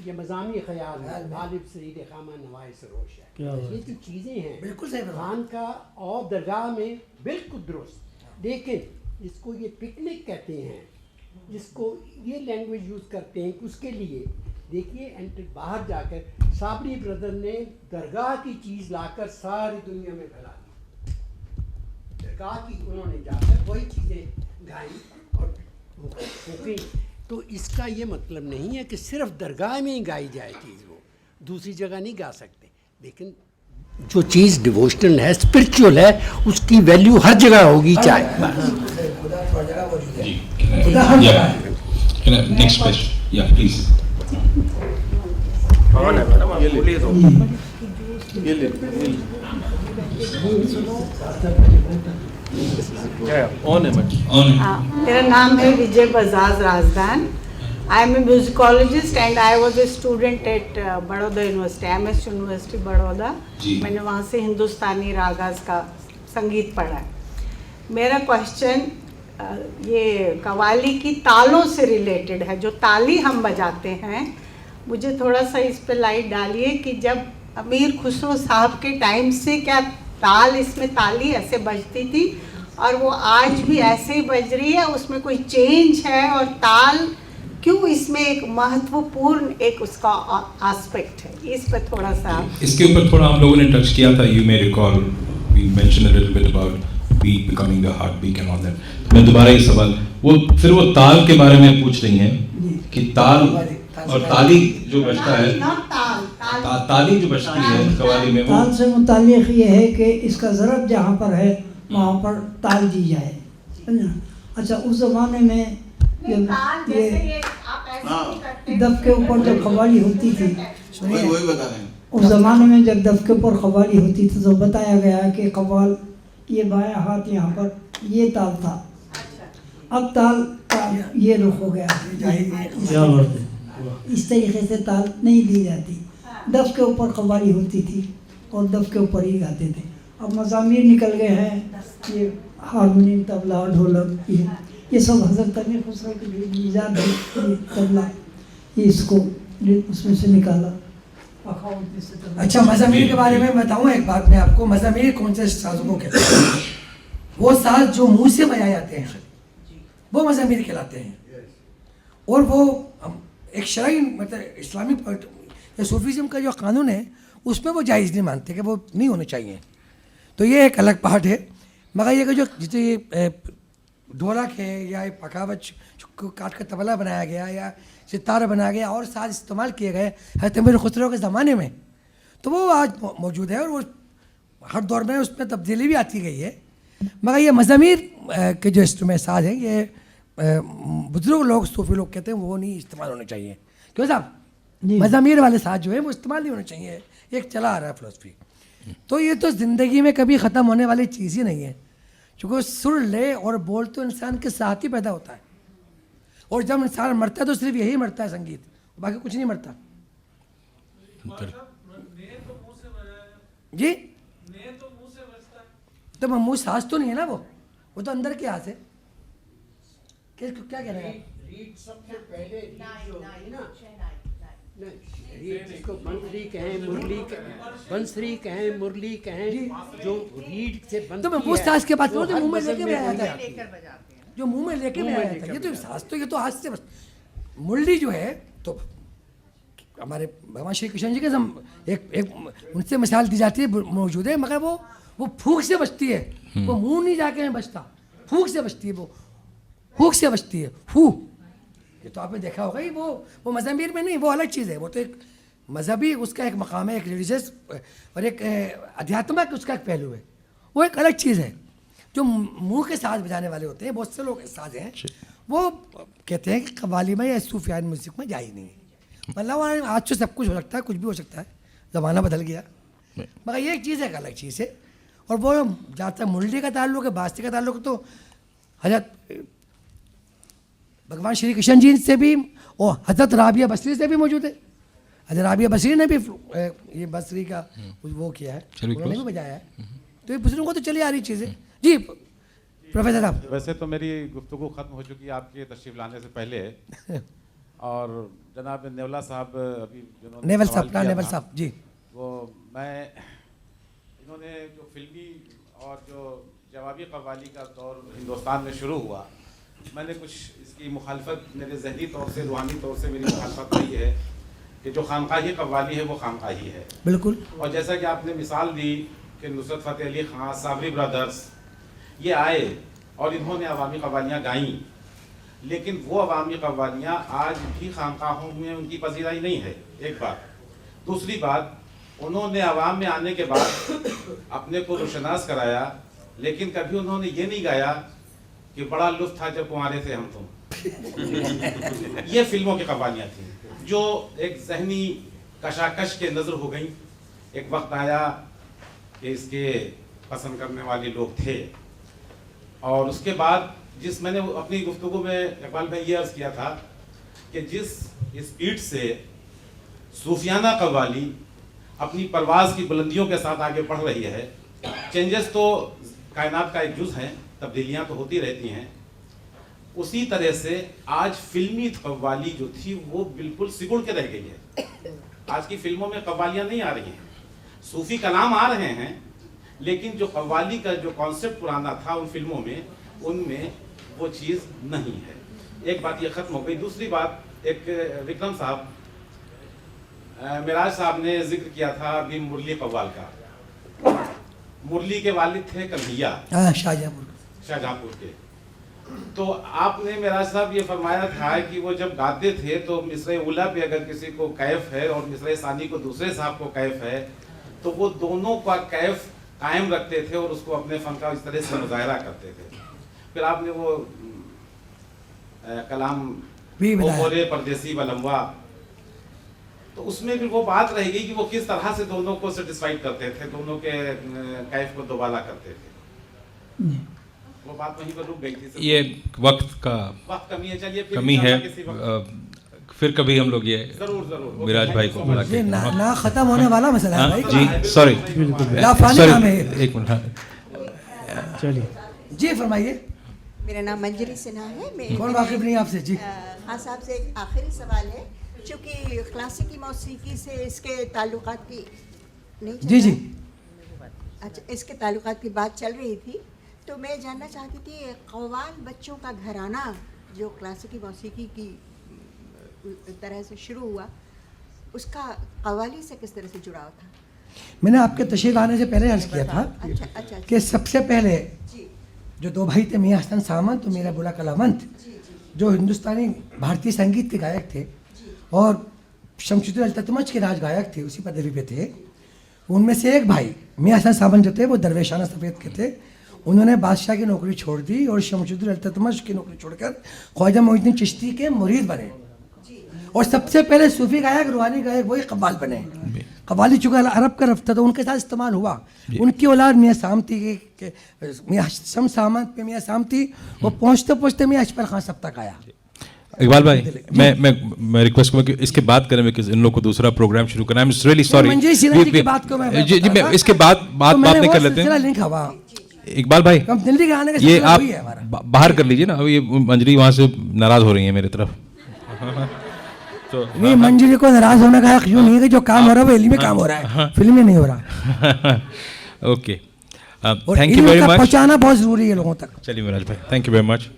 ये मज़ामी ख्याल है, गालिब सईद खामा नवाए सरोश क्या है, बात ये जो चीज़ें हैं बिल्कुल सही फरमाया। खान का और दरगाह में बिल्कुल दुरुस्त, लेकिन जिसको ये पिकनिक कहते हैं, जिसको ये लैंग्वेज यूज़ करते हैं उसके लिए देखिए, बाहर जाकर साबरी ब्रदर ने दरगाह की चीज़ लाकर सारी दुनिया में फैला दी, दरगाह की उन्होंने जाकर वही चीज़ें गाई और फूकी। तो इसका ये मतलब नहीं है कि सिर्फ दरगाह में ही गाई जाए चीज़, वो दूसरी जगह नहीं गा सकते, लेकिन जो चीज़ डिवोशनल है, स्पिरिचुअल है, उसकी वैल्यू हर जगह होगी, चाहे खुदा हर जगह मौजूद है। जी खुदा हर जगह है। नेक्स्ट क्वेश्चन, या प्लीज। ऑन है मैडम। ऑन मेरा नाम है Vijay Bajaj Razdan. I am a musicologist and I was a student at Baroda university, MS university Baroda. जी। मैंने वहाँ से हिंदुस्तानी रागास का संगीत पढ़ा है। मेरा क्वेश्चन ये कव्वाली की तालों से रिलेटेड है, जो ताली हम बजाते हैं। मुझे थोड़ा सा इस पे लाइट डालिए कि जब अमीर खुसरो साहब के टाइम से क्या ताल, इसमें ताली ऐसे बजती थी और वो आज भी ऐसे ही बज रही है, उसमें कोई चेंज है, और ताल क्यों इसमें एक महत्वपूर्ण एक उसका एस्पेक्ट है, इस पर थोड़ा सा। इसके ऊपर थोड़ा हम लोगों ने टच किया था, you may recall we mention a little bit about beat becoming the heart beat and all that. मैं दोबारा ये सवाल वो ताल के बारे में पूछ रही हैं कि ताल और ताली जो बजता है, ताली जो बजती है कव्वाली में, ताल से मुताल्लिक़ ये है कि इसका ज़रब जहाँ पर है वहाँ पर ताल दी जाए, समझा। अच्छा, उस ज़माने में जब ये दफ के ऊपर जब कव्वाली होती थी, वही बता रहे हैं। उस ज़माने में जब दफ के ऊपर कव्वाली होती थी तो बताया गया कि कव्वाल ये बायां हाथ यहाँ पर, ये ताल था। अब ताल का ये रुख हो गया। इस तरीके से ताल नहीं दी जाती। दफ के ऊपर कव्वाली होती थी और दफ के ऊपर ही गाते थे। अब मज़ामीर निकल गए हैं, ये हारमोनियम, तबला, ढोलक, ये सब हज़रत अमीर खुसरो की ईजाद है। ये तबला, ये इसको उसमें से निकाला। अच्छा, मज़ामीर के बारे में बताऊँ एक बात मैं आपको। मज़ामीर कौन से साज़ों को कहते हैं? वो साज जो मुंह से बजाए जाते हैं वो मज़ामीर कहलाते हैं। और वो एक शरई मतलब इस्लामिक सूफीज़म का जो कानून है उसमें वो जायज़ नहीं मानते कि वो नहीं होने चाहिए। तो ये एक अलग पार्ट है। मगर ये कि जो जैसे ढोलक है या पकावत को काट कर तबला बनाया गया या सितारा बनाया गया और साज इस्तेमाल किए गए हज़रत अमीर खुसरो के ज़माने में, तो वो आज मौजूद है और वो हर दौर में उसमें तब्दीली भी आती गई है। मगर ये मज़ामीर के जो इंस्ट्रूमेंट साज हैं ये बुजुर्ग लोग, सूफी लोग कहते हैं वो नहीं इस्तेमाल होने चाहिए। क्यों साहब? मज़ामीर वाले साज जो है वो इस्तेमाल नहीं होने चाहिए। एक चला आ रहा है फ़िलॉसफी। तो ये तो ज़िंदगी में कभी ख़त्म होने वाली चीज़ ही नहीं है, क्योंकि सुर ले और बोल तो इंसान के साथ ही पैदा होता है। और जब इंसान मरता है तो सिर्फ यही मरता है, संगीत, बाकी कुछ नहीं मरता। जी तो मुँह साज तो नहीं है ना, वो तो अंदर के हाथ है। क्या कह रहे हैं? रीड सबसे पहले जो है ना, रीड जिसको बंसरी कहें, बंसरी कहें, मुरली कहें, जो रीड से बनती तो मैं वो साज के बात करूँ तो मुंह में लेके भी आया था, जो मुंह में लेके भी आया था। ये तो साज तो ये तो हाथ से बस। मुरली जो है तो हमारे भगवान श्री कृष्ण जी के एक उनसे मिसाल दी जाती है, मौजूद है, मगर वो फूंक से बचती है। वो मुंह नहीं जाके बचता, फूंक से बचती है, वो फूंक से बचती है। फू ये तो आपने देखा होगा ही। वो मज़ामीर में नहीं, वो अलग चीज़ है। वो तो एक मजहबी उसका एक मकाम है, एक रिलीजियस और एक अध्यात्मिक उसका एक पहलू है। वो एक अलग चीज़ है। जो मुंह के साथ बजाने वाले होते हैं, बहुत से लोग साज हैं, वो कहते हैं कि कव्वाली में या सूफियान म्यूज़िक में जायज़ नहीं है। मतलब आज तो सब कुछ हो सकता है, कुछ भी हो सकता है, ज़माना बदल गया। मगर ये एक चीज़ है, एक अलग चीज़ है। और वो जहाँ तक मुरली का ताल्लुक है, बास्ती का ताल्लुक, तो हजरत भगवान श्री कृष्ण जी से भी और हजरत राबिया बसरी से भी मौजूद है। हजरत राबिया बसरी ने भी ये बसरी का वो किया है, उन्होंने भी बजाया है। तो ये बुजुर्गों को तो चली आ रही चीज़ें। जी प्रोफेसर साहब। वैसे तो मेरी गुफ्तगू ख़त्म हो चुकी है आपके तशरीफ़ लाने से पहले। और जनाब नेवला साहब अभी नेवल साहब जी, वो इन्होंने जो फिल्मी और जो जवाबी कव्वाली का दौर हिंदुस्तान में शुरू हुआ, मैंने कुछ इसकी मुखालफत मेरे जहनी तौर से, रूहानी तौर से मेरी मुखालफत रही है कि जो खानकाही कव्वाली है वो खानकाही है, बिल्कुल। और जैसा कि आपने मिसाल दी कि नुसरत फ़तेह अली ख़ान, साबरी ब्रदर्स ये आए और इन्होंने अवामी कव्वालियाँ गाईं, लेकिन वो अवामी कव्वालियाँ आज भी खानकाहों में उनकी पजीराई नहीं है, एक बात। दूसरी बात, उन्होंने अवाम में आने के बाद अपने को रोशनास कराया, लेकिन कभी उन्होंने ये नहीं गाया कि बड़ा लुत्फ था जब कुंवारे थे हम तुम। ये फिल्मों की कव्वालियाँ थी जो एक जहनी कशाकश के नज़र हो गई। एक वक्त आया कि इसके पसंद करने वाले लोग थे, और उसके बाद जिस मैंने अपनी गुफ्तगू में इकबाल भाई ये अर्ज़ किया था कि जिस स्पीड से सूफियाना कव्वाली अपनी परवाज़ की बुलंदियों के साथ आगे बढ़ रही है, चेंजेस तो कायनात का एक जुज़ हैं, तब्दीलियाँ तो होती रहती हैं, उसी तरह से आज फिल्मी कव्वाली जो थी वो बिल्कुल सिकुड़ के रह गई है। आज की फिल्मों में कव्वालियाँ नहीं आ रही हैं, सूफ़ी कलाम आ रहे हैं, लेकिन जो कव्वाली का जो कॉन्सेप्ट पुराना था उन फिल्मों में, उनमें वो चीज़ नहीं है। एक बात ये ख़त्म हो गई। दूसरी बात, एक विक्रम साहब, मिराज साहब ने जिक्र किया था अभी मुरली कव्वाल का। मुरली के वालिद थे कन्हैया, शाहजहाँपुर के। तो आपने मिराज साहब ये फरमाया था कि वो जब गाते थे तो मिसरे उला पे अगर किसी को कैफ है और मिसरे सानी को दूसरे साहब को कैफ है, तो वो दोनों का कैफ कायम रखते थे और उसको अपने फन का इस तरह से मुजाहरा करते थे। फिर आपने वो कलाम बोरे परदेसी बलम्वा, तो उसमें फिर वो बात रह गई कि वो किस तरह से दोनों को सेटिस्फाइड करते थे, दोनों के कैफ को दोबाला करते थे। वो बात वहीं पर रुक गई थी। ये वक्त का वक्त कमी है, चलिए फिर कमी है, इंशाल्लाह किसी वक्त फिर कभी हम लोग ये जरूर मिराज भाई को बुला ये के ना खत्म होने वाला मसला है भाई। जी सॉरी लाफानी नाम है। एक मिनट हाँ। चलिए जी फरमाइए। मेरा नाम मंजरी सिन्हा है। मैं कौन वाकिफ नहीं आपसे? जी हाँ साहब से एक आखिरी सवाल है, चूँकि क्लासिकी मौसीकी से इसके ताल्लुकात की नहीं चल जी रहा जी है? अच्छा, इसके ताल्लुकात की बात चल रही थी, तो मैं जानना चाहती थी कव्वाल बच्चों का घराना जो क्लासिकी मौसीकी की तरह से शुरू हुआ, उसका कव्वाली से किस तरह से जुड़ाव था? मैंने आपके तशरीफ आने से पहले अर्ज किया था अच्छा कि सबसे पहले जी जो दो भाई थे, मियाँ हसन सामंत और मीरा बुला कलावंत, जो हिंदुस्तानी भारतीय संगीत के गायक थे और शमशुद्दीन अल्ततमश के राज गायक थे, उसी पदवी पे थे। उनमें से एक भाई मियाँ हसन सामंत जो थे वो दरवेशाना सफ़ेद के थे। उन्होंने बादशाह की नौकरी छोड़ दी और शमशुद्दीन अल्ततमश की नौकरी छोड़कर ख्वाजा मोइनुद्दीन चिश्ती के मुरीद बने और सबसे पहले सूफी गायक, रूहानी गायक वही कव्वाल बने। कव्वाली चूँकि अरब का रफ्ता था, उनके साथ इस्तेमाल हुआ। उनकी औलाद मियाँ सामती के मियाँ शम सामंत पे मियाँ सामती, वो पहुँचते पहुँचते मियाँ अशफर खान सब तक आया। इकबाल भाई मैं रिक्वेस्ट करूँगा कि इसके बाद करें, बिकॉज़ इन लोग को दूसरा प्रोग्राम शुरू करना है। I am really sorry. Manjari Sinha ji की बात को मैं जी मैं इसके बाद बात नहीं कर लेते हैं। लिंक हवा इकबाल भाई हम दिल्ली के आने का ये सिलसिला आप वही है हमारा। बाहर कर लीजिए ना, अब ये मंजरी वहाँ से नाराज हो रही है मेरी तरफ। तो नहीं, मंजरी को नाराज होने का हक यूं नहीं है कि जो काम हो रहा है वो इल्मी काम हो रहा है, फिल्म में नहीं हो रहा। Okay, thank you very much. पहुंचाना बहुत जरूरी है लोगों तक। चलिए मिराज भाई, थैंक यू वेरी मच।